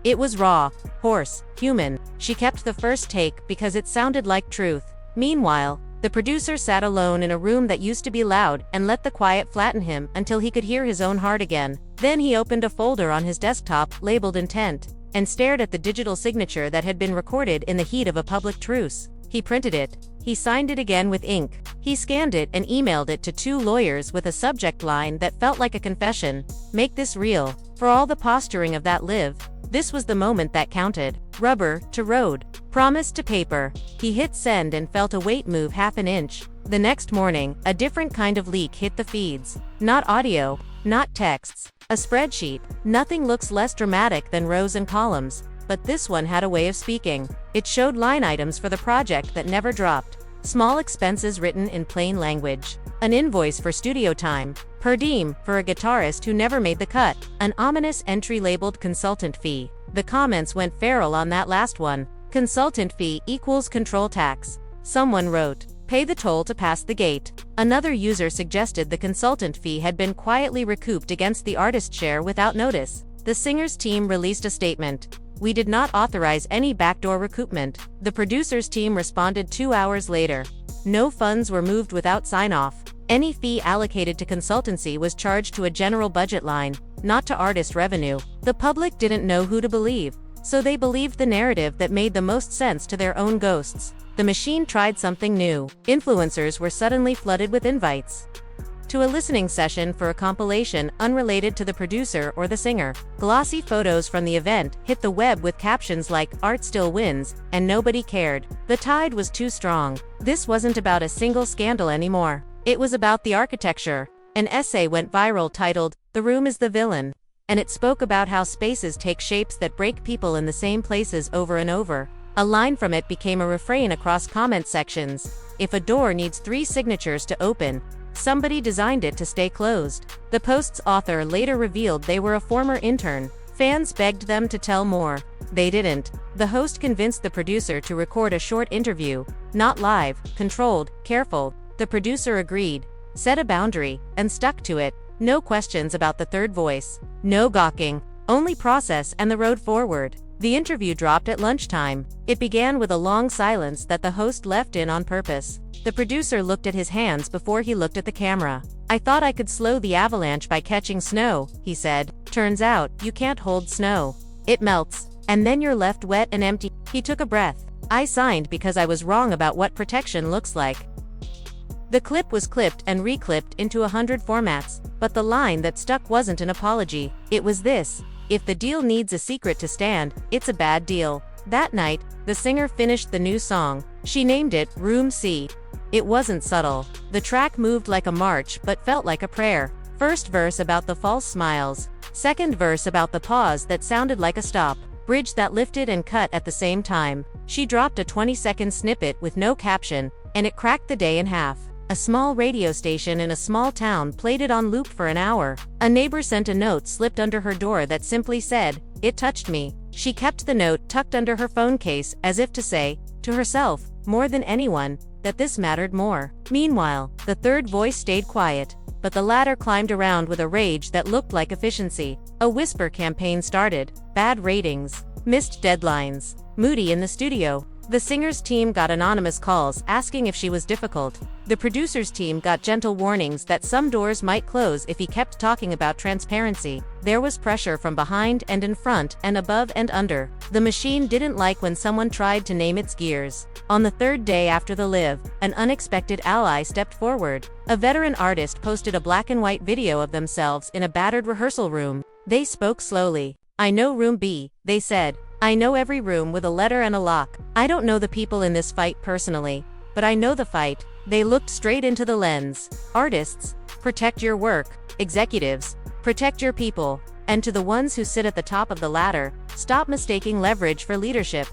It was raw, hoarse, human. She kept the first take because it sounded like truth. Meanwhile, the producer sat alone in a room that used to be loud and let the quiet flatten him until he could hear his own heart again. Then he opened a folder on his desktop labeled Intent, and stared at the digital signature that had been recorded in the heat of a public truce. He printed it. He signed it again with ink. He scanned it and emailed it to 2 lawyers with a subject line that felt like a confession. "Make this real." For all the posturing of that live, this was the moment that counted. Rubber to road. Promise to paper. He hit send and felt a weight move half an inch. The next morning, a different kind of leak hit the feeds. Not audio, not texts. A spreadsheet. Nothing looks less dramatic than rows and columns. But this one had a way of speaking. It showed line items for the project that never dropped. Small expenses written in plain language. An invoice for studio time. Per diem, for a guitarist who never made the cut. An ominous entry labeled consultant fee. The comments went feral on that last one. Consultant fee equals control tax. Someone wrote, pay the toll to pass the gate. Another user suggested the consultant fee had been quietly recouped against the artist share without notice. The singer's team released a statement. We did not authorize any backdoor recoupment. The producer's team responded 2 hours later. No funds were moved without sign-off. Any fee allocated to consultancy was charged to a general budget line, not to artist revenue. The public didn't know who to believe, so they believed the narrative that made the most sense to their own ghosts. The machine tried something new. Influencers were suddenly flooded with invites to a listening session for a compilation unrelated to the producer or the singer. Glossy photos from the event hit the web with captions like, "Art still wins," and "Nobody cared." The tide was too strong. This wasn't about a single scandal anymore. It was about the architecture. An essay went viral titled, "The Room is the Villain," and it spoke about how spaces take shapes that break people in the same places over and over. A line from it became a refrain across comment sections. If a door needs 3 signatures to open, somebody designed it to stay closed. The post's author later revealed they were a former intern. Fans begged them to tell more. They didn't. The host convinced the producer to record a short interview, not live, controlled, careful. The producer agreed, set a boundary, and stuck to it. No questions about the third voice. No gawking. Only process and the road forward. The interview dropped at lunchtime. It began with a long silence that the host left in on purpose. The producer looked at his hands before he looked at the camera. "I thought I could slow the avalanche by catching snow," he said. "Turns out, you can't hold snow. It melts, and then you're left wet and empty." He took a breath. "I signed because I was wrong about what protection looks like." The clip was clipped and reclipped into 100 formats, but the line that stuck wasn't an apology. It was this: if the deal needs a secret to stand, it's a bad deal. That night, the singer finished the new song. She named it Room C. It wasn't subtle. The track moved like a march but felt like a prayer. First verse about the false smiles. Second verse about the pause that sounded like a stop. Bridge that lifted and cut at the same time. She dropped a 20-second snippet with no caption, and it cracked the day in half. A small radio station in a small town played it on loop for an hour. A neighbor sent a note slipped under her door that simply said, "It touched me." She kept the note tucked under her phone case as if to say, to herself, more than anyone, that this mattered more. Meanwhile, the third voice stayed quiet, but the latter climbed around with a rage that looked like efficiency. A whisper campaign started. Bad ratings. Missed deadlines. Moody in the studio. The singer's team got anonymous calls asking if she was difficult. The producer's team got gentle warnings that some doors might close if he kept talking about transparency. There was pressure from behind and in front and above and under. The machine didn't like when someone tried to name its gears. On the third day after the live, an unexpected ally stepped forward. A veteran artist posted a black and white video of themselves in a battered rehearsal room. They spoke slowly. "I know room B," they said. "I know every room with a letter and a lock. I don't know the people in this fight personally, but I know the fight." They looked straight into the lens. Artists, protect your work. Executives, protect your people. And to the ones who sit at the top of the ladder, stop mistaking leverage for leadership.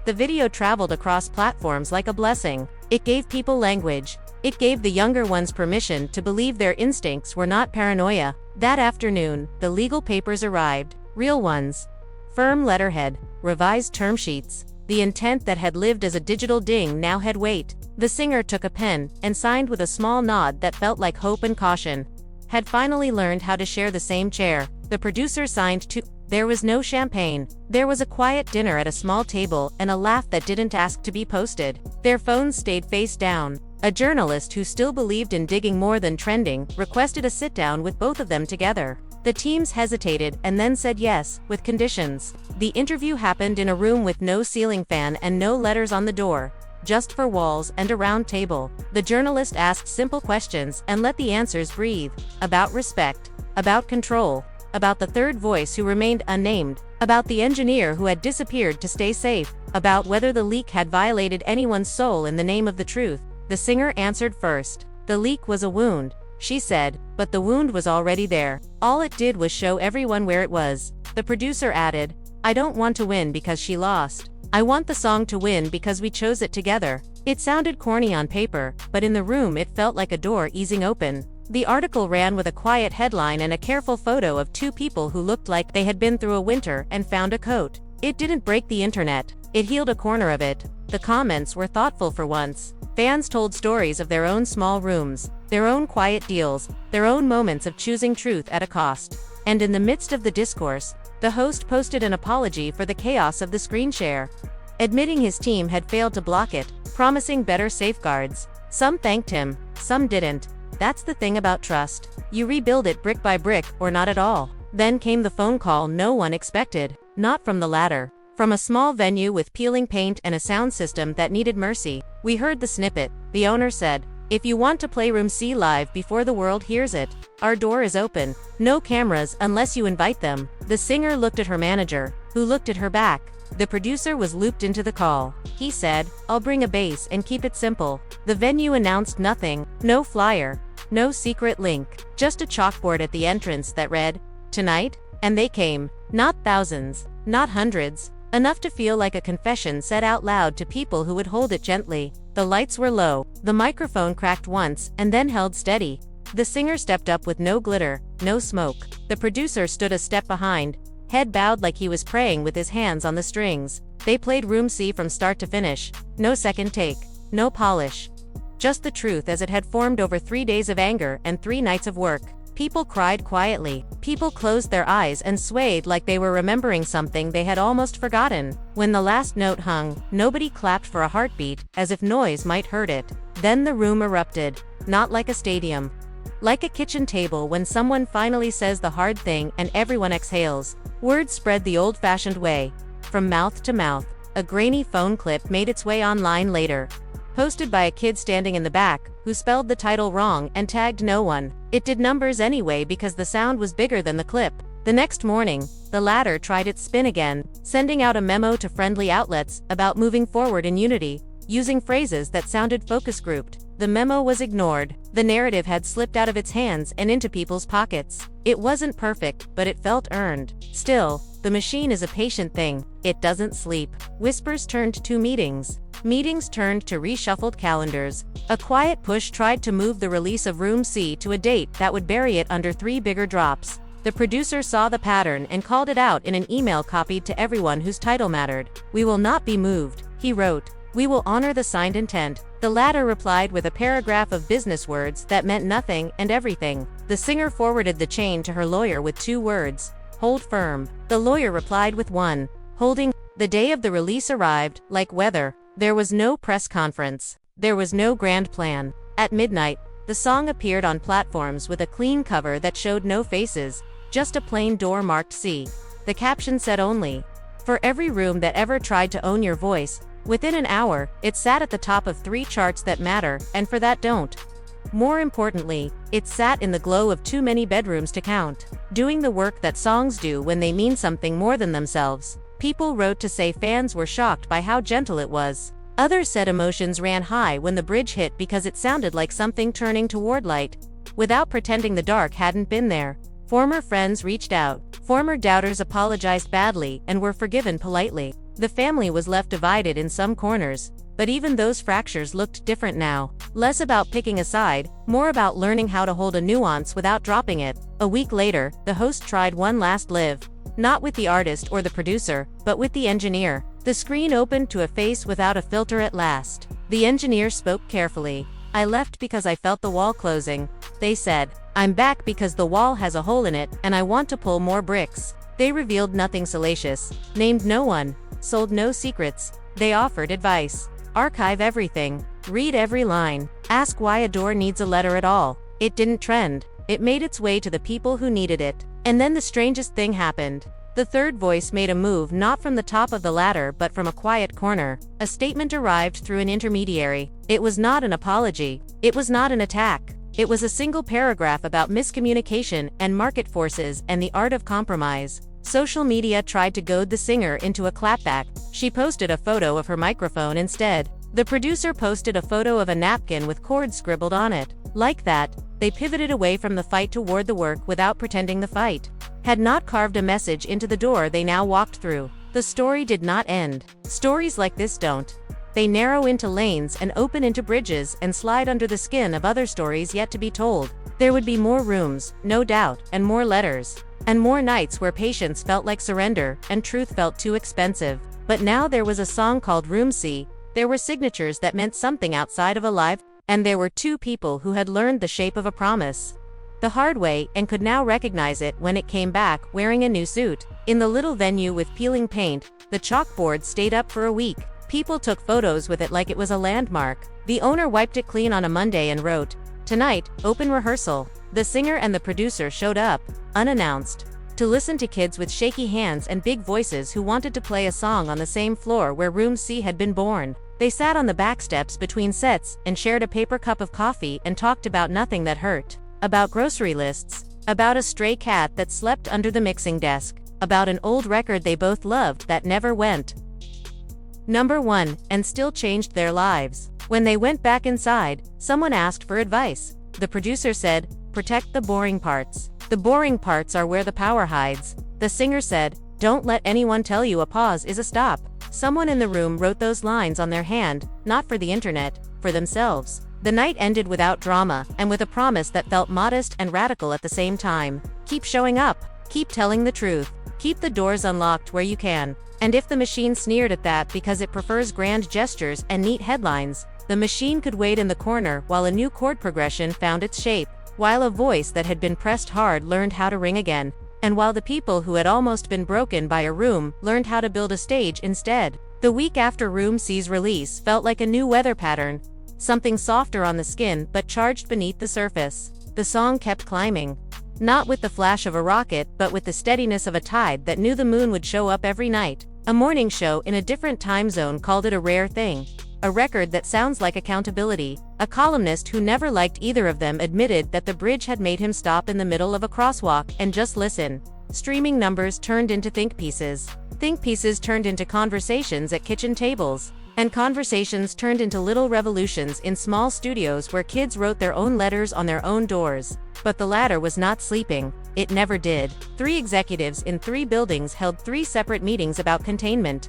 The video traveled across platforms like a blessing. It gave people language. It gave the younger ones permission to believe their instincts were not paranoia. That afternoon, the legal papers arrived. Real ones. Firm letterhead. Revised term sheets. The intent that had lived as a digital ding now had weight. The singer took a pen and signed with a small nod that felt like hope and caution. Had finally learned how to share the same chair. The producer signed too. There was no champagne. There was a quiet dinner at a small table and a laugh that didn't ask to be posted. Their phones stayed face down. A journalist who still believed in digging more than trending requested a sit-down with both of them together. The teams hesitated and then said yes, with conditions. The interview happened in a room with no ceiling fan and no letters on the door, just 4 walls and a round table. The journalist asked simple questions and let the answers breathe. About respect. About control. About the third voice who remained unnamed. About the engineer who had disappeared to stay safe. About whether the leak had violated anyone's soul in the name of the truth. The singer answered first. The leak was a wound, she said, but the wound was already there. All it did was show everyone where it was. The producer added, "I don't want to win because she lost. I want the song to win because we chose it together. It sounded corny on paper, but in the room it felt like a door easing open. The article ran with a quiet headline and a careful photo of two people who looked like they had been through a winter and found a coat. It didn't break the internet. It healed a corner of it. The comments were thoughtful for once. Fans told stories of their own small rooms, their own quiet deals, their own moments of choosing truth at a cost. And in the midst of the discourse, the host posted an apology for the chaos of the screen share, admitting his team had failed to block it, promising better safeguards. Some thanked him, some didn't. That's the thing about trust. You rebuild it brick by brick or not at all. Then came the phone call no one expected. Not from the latter. From a small venue with peeling paint and a sound system that needed mercy. We heard the snippet. The owner said, "If you want to play Room C live before the world hears it, our door is open. No cameras unless you invite them." The singer looked at her manager, who looked at her back. The producer was looped into the call. He said, "I'll bring a bass and keep it simple." The venue announced nothing. No flyer. No secret link. Just a chalkboard at the entrance that read, "Tonight?" And they came. Not thousands. Not hundreds. Enough to feel like a confession said out loud to people who would hold it gently. The lights were low. The microphone cracked once and then held steady. The singer stepped up with no glitter, no smoke. The producer stood a step behind, head bowed like he was praying with his hands on the strings. They played Room C from start to finish. No second take. No polish. Just the truth as it had formed over 3 days of anger and 3 nights of work. People cried quietly. People closed their eyes and swayed like they were remembering something they had almost forgotten. When the last note hung, nobody clapped for a heartbeat, as if noise might hurt it. Then the room erupted. Not like a stadium. Like a kitchen table when someone finally says the hard thing and everyone exhales. Word spread the old-fashioned way. From mouth to mouth. A grainy phone clip made its way online later. Posted by a kid standing in the back, who spelled the title wrong and tagged no one. It did numbers anyway because the sound was bigger than the clip. The next morning, the latter tried its spin again, sending out a memo to friendly outlets about moving forward in unity, using phrases that sounded focus grouped. The memo was ignored. The narrative had slipped out of its hands and into people's pockets. It wasn't perfect, but it felt earned. Still, the machine is a patient thing. It doesn't sleep. Whispers turned to meetings. Meetings turned to reshuffled calendars. A quiet push tried to move the release of Room C to a date that would bury it under 3 bigger drops. The producer saw the pattern and called it out in an email copied to everyone whose title mattered. "We will not be moved," he wrote. "We will honor the signed intent." The latter replied with a paragraph of business words that meant nothing and everything. The singer forwarded the chain to her lawyer with 2 words, "Hold firm." The lawyer replied with 1, "Holding." The day of the release arrived, like weather. There was no press conference. There was no grand plan. At midnight, the song appeared on platforms with a clean cover that showed no faces, just a plain door marked C. The caption said only, "For every room that ever tried to own your voice." Within an hour, it sat at the top of 3 charts that matter, and for that don't. More importantly, it sat in the glow of too many bedrooms to count, doing the work that songs do when they mean something more than themselves. People wrote to say fans were shocked by how gentle it was. Others said emotions ran high when the bridge hit because it sounded like something turning toward light, without pretending the dark hadn't been there. Former friends reached out. Former doubters apologized badly and were forgiven politely. The family was left divided in some corners, but even those fractures looked different now. Less about picking a side, more about learning how to hold a nuance without dropping it. A week later, the host tried one last live. Not with the artist or the producer, but with the engineer. The screen opened to a face without a filter at last. The engineer spoke carefully. "I left because I felt the wall closing," they said. "I'm back because the wall has a hole in it, and I want to pull more bricks." They revealed nothing salacious, named no one, sold no secrets. They offered advice. Archive everything. Read every line. Ask why a door needs a letter at all. It didn't trend. It made its way to the people who needed it. And then the strangest thing happened. The third voice made a move not from the top of the ladder but from a quiet corner. A statement arrived through an intermediary. It was not an apology. It was not an attack. It was a single paragraph about miscommunication and market forces and the art of compromise. Social media tried to goad the singer into a clapback. She posted a photo of her microphone instead. The producer posted a photo of a napkin with chords scribbled on it. Like that, they pivoted away from the fight toward the work without pretending the fight had not carved a message into the door they now walked through. The story did not end. Stories like this don't. They narrow into lanes and open into bridges and slide under the skin of other stories yet to be told. There would be more rooms, no doubt, and more letters. And more nights where patience felt like surrender and truth felt too expensive. But now there was a song called Room C. There were signatures that meant something outside of a live, and there were two people who had learned the shape of a promise the hard way and could now recognize it when it came back wearing a new suit. In the little venue with peeling paint, the chalkboard stayed up for a week. People took photos with it like it was a landmark. The owner wiped it clean on a Monday and wrote, "Tonight, open rehearsal." The singer and the producer showed up, unannounced, to listen to kids with shaky hands and big voices who wanted to play a song on the same floor where Room C had been born. They sat on the back steps between sets and shared a paper cup of coffee and talked about nothing that hurt. About grocery lists, about a stray cat that slept under the mixing desk, about an old record they both loved that never went number one and still changed their lives. When they went back inside, someone asked for advice. The producer said, "Protect the boring parts. The boring parts are where the power hides." The singer said, "Don't let anyone tell you a pause is a stop." Someone in the room wrote those lines on their hand, not for the internet, for themselves. The night ended without drama, and with a promise that felt modest and radical at the same time. Keep showing up. Keep telling the truth. Keep the doors unlocked where you can. And if the machine sneered at that because it prefers grand gestures and neat headlines, the machine could wait in the corner while a new chord progression found its shape, while a voice that had been pressed hard learned how to ring again, and while the people who had almost been broken by a room learned how to build a stage instead. The week after Room C's release felt like a new weather pattern. Something softer on the skin but charged beneath the surface. The song kept climbing. Not with the flash of a rocket, but with the steadiness of a tide that knew the moon would show up every night. A morning show in a different time zone called it a rare thing. A record that sounds like accountability. A columnist who never liked either of them admitted that the bridge had made him stop in the middle of a crosswalk and just listen. Streaming numbers turned into think pieces. Think pieces turned into conversations at kitchen tables. And conversations turned into little revolutions in small studios where kids wrote their own letters on their own doors. But the latter was not sleeping. It never did. 3 executives in 3 buildings held 3 separate meetings about containment.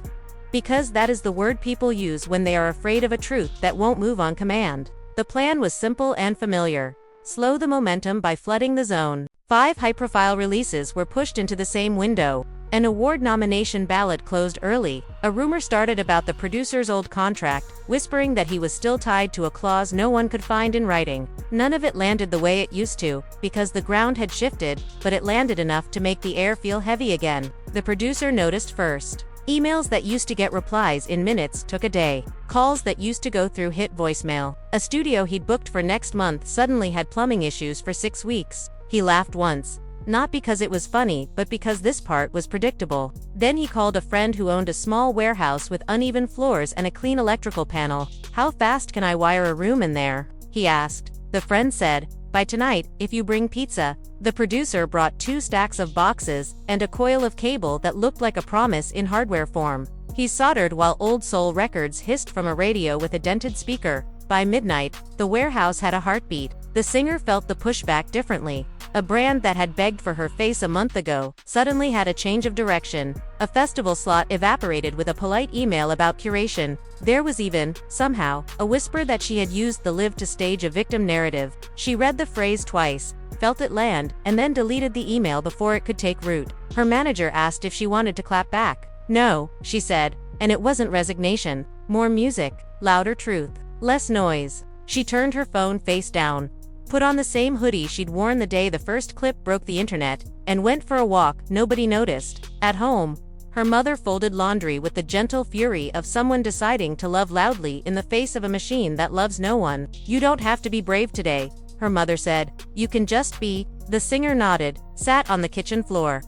Because that is the word people use when they are afraid of a truth that won't move on command. The plan was simple and familiar. Slow the momentum by flooding the zone. 5 high-profile releases were pushed into the same window. An award nomination ballot closed early. A rumor started about the producer's old contract, whispering that he was still tied to a clause no one could find in writing. None of it landed the way it used to, because the ground had shifted, but it landed enough to make the air feel heavy again. The producer noticed first. Emails that used to get replies in minutes took a day. Calls that used to go through hit voicemail. A studio he'd booked for next month suddenly had plumbing issues for 6 weeks. He laughed once. Not because it was funny, but because this part was predictable. Then he called a friend who owned a small warehouse with uneven floors and a clean electrical panel. "How fast can I wire a room in there?" he asked. The friend said, "By tonight, if you bring pizza." The producer brought 2 stacks of boxes and a coil of cable that looked like a promise in hardware form. He soldered while Old Soul Records hissed from a radio with a dented speaker. By midnight, the warehouse had a heartbeat. The singer felt the pushback differently. A brand that had begged for her face a month ago suddenly had a change of direction. A festival slot evaporated with a polite email about curation. There was even, somehow, a whisper that she had used the live to stage a victim narrative. She read the phrase twice, felt it land, and then deleted the email before it could take root. Her manager asked if she wanted to clap back. "No," she said, and it wasn't resignation. More music, louder truth, less noise. She turned her phone face down, put on the same hoodie she'd worn the day the first clip broke the internet, and went for a walk. Nobody noticed. At home, her mother folded laundry with the gentle fury of someone deciding to love loudly in the face of a machine that loves no one. "You don't have to be brave today," her mother said. "You can just be." The singer nodded, sat on the kitchen floor,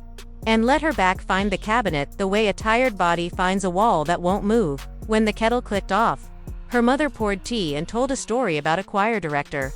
and let her back find the cabinet the way a tired body finds a wall that won't move. When the kettle clicked off, her mother poured tea and told a story about a choir director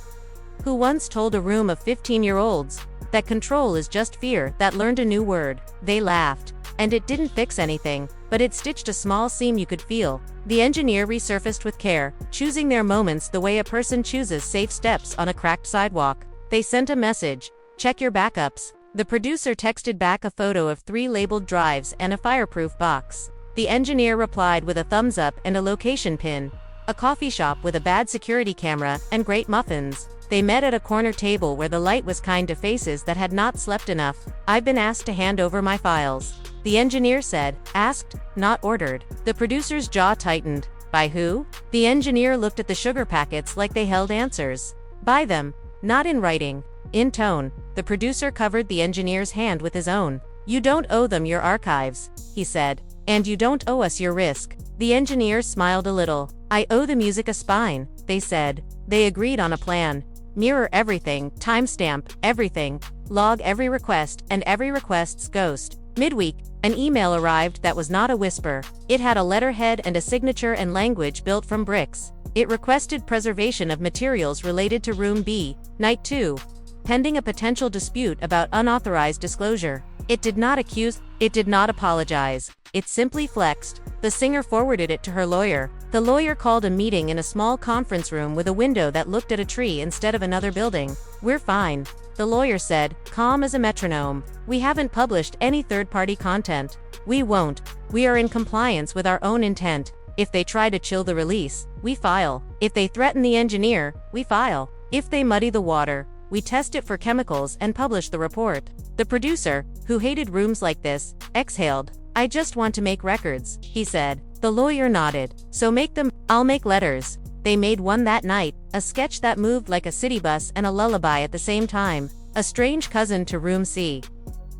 who once told a room of 15-year-olds that control is just fear that learned a new word. They laughed. And it didn't fix anything, but it stitched a small seam you could feel. The engineer resurfaced with care, choosing their moments the way a person chooses safe steps on a cracked sidewalk. They sent a message. "Check your backups." The producer texted back a photo of 3 labeled drives and a fireproof box. The engineer replied with a thumbs up and a location pin. A coffee shop with a bad security camera and great muffins. They met at a corner table where the light was kind to faces that had not slept enough. I've been asked to hand over my files. The engineer said, asked, not ordered. The producer's jaw tightened. By who? The engineer looked at the sugar packets like they held answers. By them. Not in writing. In tone. The producer covered the engineer's hand with his own. You don't owe them your archives, he said. And you don't owe us your risk. The engineer smiled a little. I owe the music a spine, they said. They agreed on a plan. Mirror everything, timestamp everything, log every request and every request's ghost. Midweek, an email arrived that was not a whisper. It had a letterhead and a signature and language built from bricks. It requested preservation of materials related to Room B, Night 2, pending a potential dispute about unauthorized disclosure. It did not accuse, it did not apologize. It simply flexed. The singer forwarded it to her lawyer. The lawyer called a meeting in a small conference room with a window that looked at a tree instead of another building. We're fine, the lawyer said, calm as a metronome. We haven't published any third-party content. We won't. We are in compliance with our own intent. If they try to chill the release, we file. If they threaten the engineer, we file. If they muddy the water, we test it for chemicals and publish the report. The producer, who hated rooms like this, exhaled. I just want to make records, he said. The lawyer nodded. So make them. I'll make letters. They made one that night, a sketch that moved like a city bus and a lullaby at the same time, a strange cousin to Room C.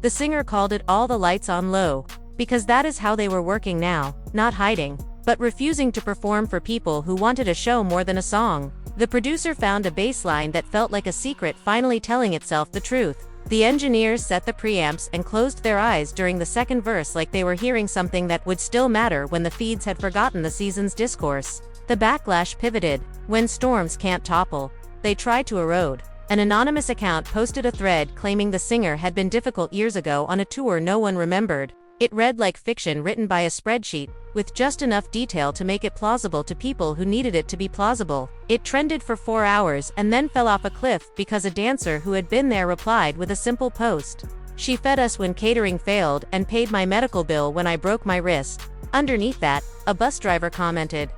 The singer called it All the Lights on Low, because that is how they were working now, not hiding, but refusing to perform for people who wanted a show more than a song. The producer found a bass line that felt like a secret finally telling itself the truth. The engineers set the preamps and closed their eyes during the second verse like they were hearing something that would still matter when the feeds had forgotten the season's discourse. The backlash pivoted. When storms can't topple, they try to erode. An anonymous account posted a thread claiming the singer had been difficult years ago on a tour no one remembered. It read like fiction written by a spreadsheet, with just enough detail to make it plausible to people who needed it to be plausible. It trended for 4 hours and then fell off a cliff because a dancer who had been there replied with a simple post. She fed us when catering failed and paid my medical bill when I broke my wrist. Underneath that, a bus driver commented,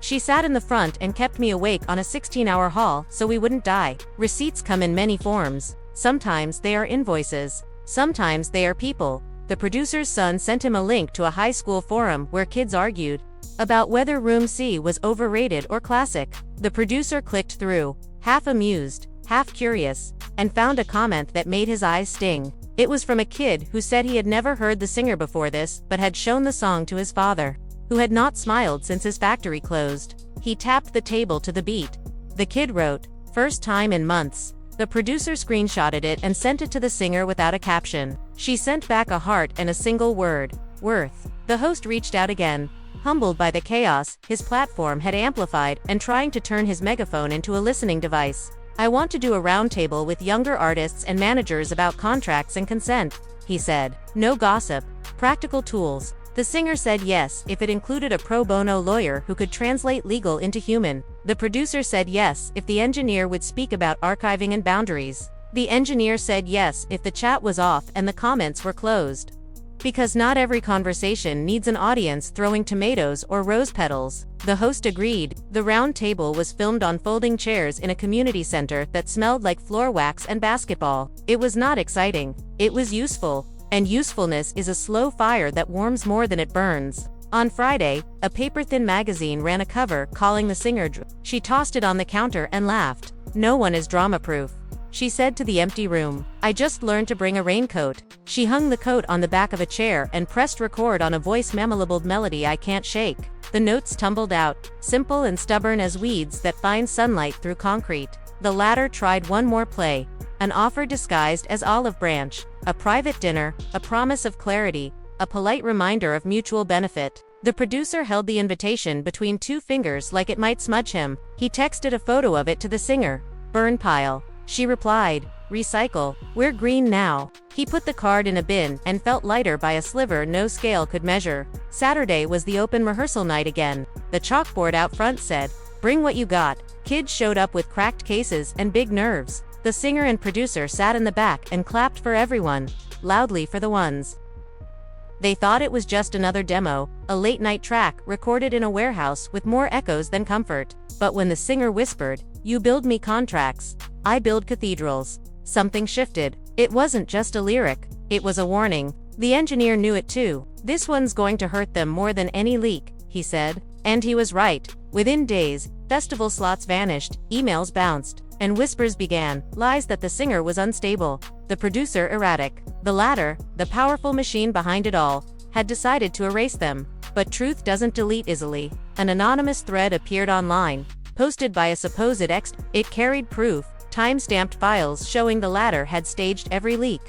she sat in the front and kept me awake on a 16-hour haul so we wouldn't die. Receipts come in many forms. Sometimes they are invoices. Sometimes they are people. The producer's son sent him a link to a high school forum where kids argued about whether Room C was overrated or classic. The producer clicked through, half amused, half curious, and found a comment that made his eyes sting. It was from a kid who said he had never heard the singer before this but had shown the song to his father, who had not smiled since his factory closed. He tapped the table to the beat. The kid wrote, first time in months. The producer screenshotted it and sent it to the singer without a caption. She sent back a heart and a single word, worth. The host reached out again. Humbled by the chaos his platform had amplified and trying to turn his megaphone into a listening device. I want to do a roundtable with younger artists and managers about contracts and consent, he said. No gossip. Practical tools. The singer said yes if it included a pro bono lawyer who could translate legal into human. The producer said yes if the engineer would speak about archiving and boundaries. The engineer said yes if the chat was off and the comments were closed. Because not every conversation needs an audience throwing tomatoes or rose petals. The host agreed. The round table was filmed on folding chairs in a community center that smelled like floor wax and basketball. It was not exciting. It was useful. And usefulness is a slow fire that warms more than it burns. On Friday, a paper-thin magazine ran a cover calling the singer. She tossed it on the counter and laughed. No one is drama-proof, she said to the empty room. I just learned to bring a raincoat. She hung the coat on the back of a chair and pressed record on a voice-mammalable melody I can't shake. The notes tumbled out, simple and stubborn as weeds that find sunlight through concrete. The latter tried one more play. An offer disguised as olive branch, a private dinner, a promise of clarity, a polite reminder of mutual benefit. The producer held the invitation between 2 fingers like it might smudge him. He texted a photo of it to the singer. Burn pile. She replied, recycle, we're green now. He put the card in a bin and felt lighter by a sliver no scale could measure. Saturday was the open rehearsal night again. The chalkboard out front said, bring what you got. Kids showed up with cracked cases and big nerves. The singer and producer sat in the back and clapped for everyone, loudly for the ones. They thought it was just another demo, a late-night track recorded in a warehouse with more echoes than comfort. But when the singer whispered, "You build me contracts, I build cathedrals," something shifted. It wasn't just a lyric, it was a warning. The engineer knew it too. "This one's going to hurt them more than any leak," he said. And he was right. Within days, festival slots vanished, emails bounced, and whispers began, lies that the singer was unstable, the producer erratic. The latter, the powerful machine behind it all, had decided to erase them. But truth doesn't delete easily. An anonymous thread appeared online, posted by a supposed ex. It carried proof, time-stamped files showing the latter had staged every leak.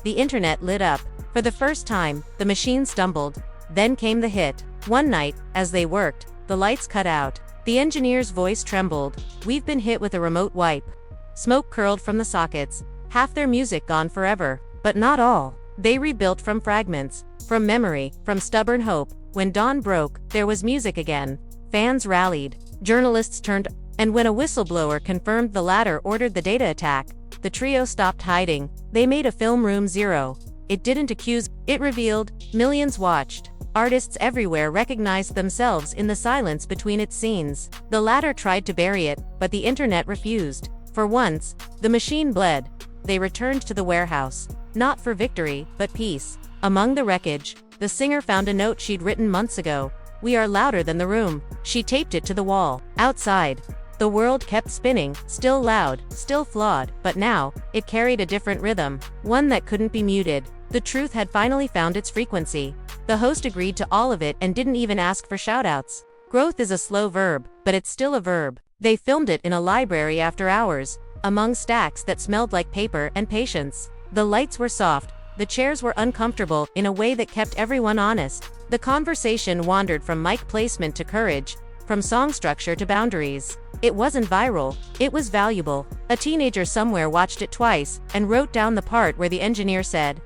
The internet lit up. For the first time, the machine stumbled. Then came the hit. One night, as they worked, the lights cut out. The engineer's voice trembled. "We've been hit with a remote wipe." Smoke curled from the sockets. Half their music gone forever. But not all. They rebuilt from fragments, from memory, from stubborn hope. When dawn broke, there was music again. Fans rallied. Journalists turned, and when a whistleblower confirmed the latter ordered the data attack, the trio stopped hiding. They made a film room zero. It didn't accuse, it revealed. Millions watched. Artists everywhere recognized themselves in the silence between its scenes. The latter tried to bury it, but the internet refused. For once, the machine bled. They returned to the warehouse. Not for victory, but peace. Among the wreckage, the singer found a note she'd written months ago. "We are louder than the room." She taped it to the wall. Outside, the world kept spinning, still loud, still flawed, but now, it carried a different rhythm, one that couldn't be muted. The truth had finally found its frequency. The host agreed to all of it and didn't even ask for shoutouts. Growth is a slow verb, but it's still a verb. They filmed it in a library after hours, among stacks that smelled like paper and patience. The lights were soft, the chairs were uncomfortable in a way that kept everyone honest. The conversation wandered from mic placement to courage, from song structure to boundaries. It wasn't viral, it was valuable. A teenager somewhere watched it twice, and wrote down the part where the engineer said,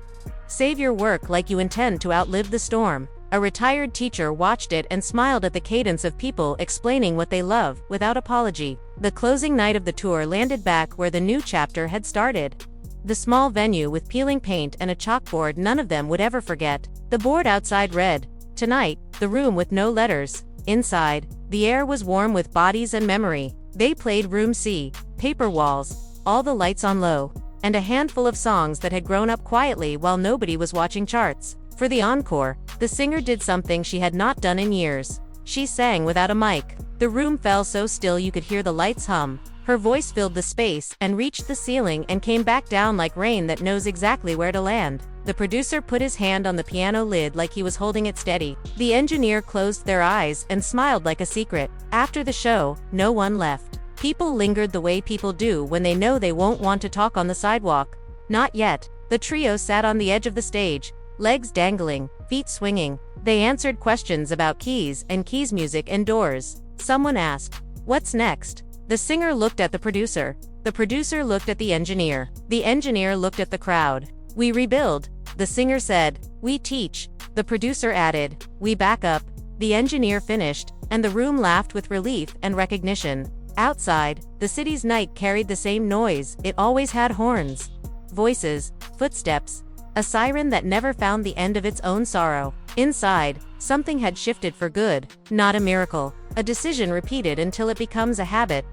"Save your work like you intend to outlive the storm." A retired teacher watched it and smiled at the cadence of people explaining what they love, without apology. The closing night of the tour landed back where the new chapter had started. The small venue with peeling paint and a chalkboard none of them would ever forget. The board outside read, "Tonight, the room with no letters." Inside, the air was warm with bodies and memory. They played Room C, Paper Walls, all the lights on low, and a handful of songs that had grown up quietly while nobody was watching charts. For the encore, the singer did something she had not done in years. She sang without a mic. The room fell so still you could hear the lights hum. Her voice filled the space and reached the ceiling and came back down like rain that knows exactly where to land. The producer put his hand on the piano lid like he was holding it steady. The engineer closed their eyes and smiled like a secret. After the show, no one left. People lingered the way people do when they know they won't want to talk on the sidewalk. Not yet. The trio sat on the edge of the stage, legs dangling, feet swinging. They answered questions about keys and keys music and doors. Someone asked, "What's next?" The singer looked at the producer. The producer looked at the engineer. The engineer looked at the crowd. "We rebuild," the singer said. "We teach," the producer added. "We back up." The engineer finished, and the room laughed with relief and recognition. Outside, the city's night carried the same noise. It always had horns, voices, footsteps, a siren that never found the end of its own sorrow. Inside, something had shifted for good, not a miracle. A decision repeated until it becomes a habit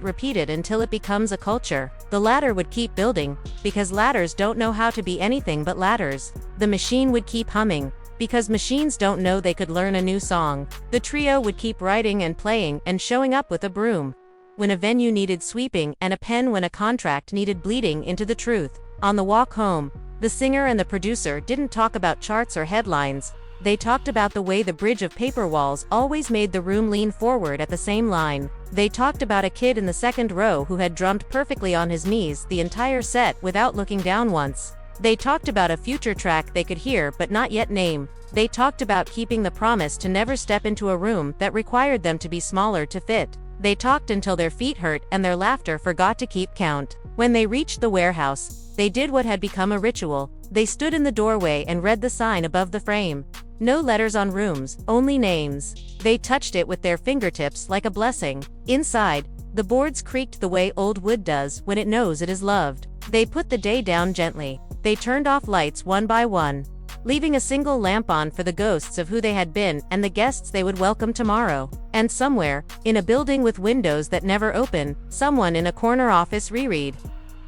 repeated until it becomes a culture. The ladder would keep building, because ladders don't know how to be anything but ladders. The machine would keep humming, because machines don't know they could learn a new song. The trio would keep writing and playing and showing up with a broom when a venue needed sweeping and a pen when a contract needed bleeding into the truth. On the walk home, the singer and the producer didn't talk about charts or headlines. They talked about the way the bridge of paper walls always made the room lean forward at the same line. They talked about a kid in the second row who had drummed perfectly on his knees the entire set without looking down once. They talked about a future track they could hear but not yet name. They talked about keeping the promise to never step into a room that required them to be smaller to fit. They talked until their feet hurt and their laughter forgot to keep count. When they reached the warehouse, they did what had become a ritual. They stood in the doorway and read the sign above the frame. No letters on rooms, only names. They touched it with their fingertips like a blessing. Inside, The boards creaked the way old wood does when it knows it is loved. They put the day down gently. They turned off lights one by one, leaving a single lamp on for the ghosts of who they had been and the guests they would welcome tomorrow. And somewhere, in a building with windows that never open, someone in a corner office reread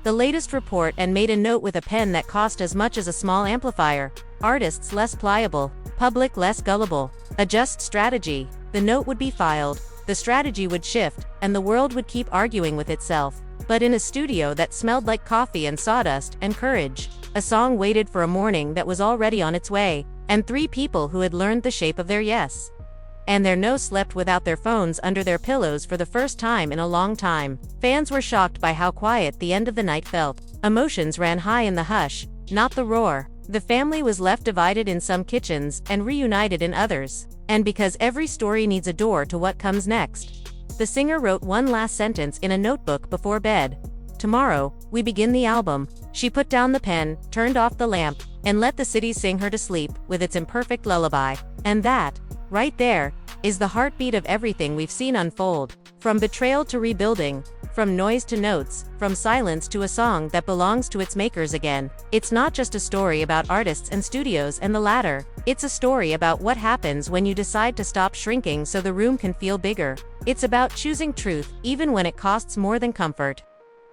the latest report and made a note with a pen that cost as much as a small amplifier. Artists less pliable, public less gullible. Adjust strategy. The note would be filed, the strategy would shift, and the world would keep arguing with itself. But in a studio that smelled like coffee and sawdust and courage. A song waited for a morning that was already on its way, and 3 people who had learned the shape of their yes and their no slept without their phones under their pillows for the first time in a long time. Fans were shocked by how quiet the end of the night felt. Emotions ran high in the hush, not the roar. The family was left divided in some kitchens and reunited in others. And because every story needs a door to what comes next, the singer wrote one last sentence in a notebook before bed. Tomorrow, we begin the album. She put down the pen, turned off the lamp, and let the city sing her to sleep with its imperfect lullaby. And that, right there, is the heartbeat of everything we've seen unfold. From betrayal to rebuilding, from noise to notes, from silence to a song that belongs to its makers again. It's not just a story about artists and studios and the latter. It's a story about what happens when you decide to stop shrinking so the room can feel bigger. It's about choosing truth, even when it costs more than comfort.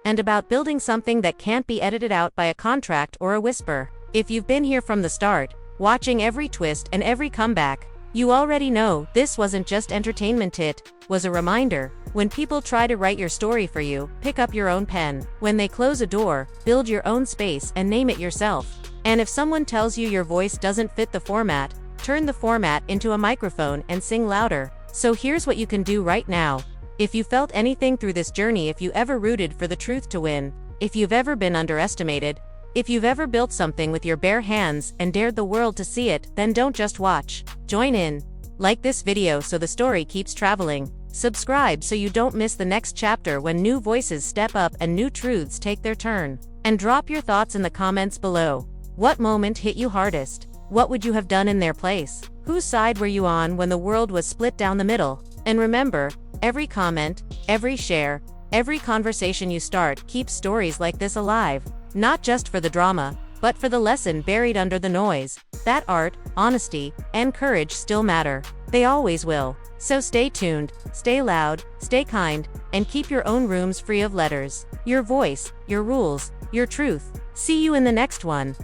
And about building something that can't be edited out by a contract or a whisper. If you've been here from the start, watching every twist and every comeback, you already know this wasn't just entertainment, it was a reminder. When people try to write your story for you, pick up your own pen. When they close a door, build your own space and name it yourself. And if someone tells you your voice doesn't fit the format, turn the format into a microphone and sing louder. So here's what you can do right now. If you felt anything through this journey, if you ever rooted for the truth to win, if you've ever been underestimated, if you've ever built something with your bare hands and dared the world to see it, then don't just watch. Join in. Like this video so the story keeps traveling. Subscribe so you don't miss the next chapter when new voices step up and new truths take their turn. And drop your thoughts in the comments below. What moment hit you hardest? What would you have done in their place? Whose side were you on when the world was split down the middle? And remember, every comment, every share, every conversation you start keeps stories like this alive. Not just for the drama, but for the lesson buried under the noise. That art, honesty, and courage still matter. They always will. So stay tuned, stay loud, stay kind, and keep your own rooms free of letters. Your voice, your rules, your truth. See you in the next one.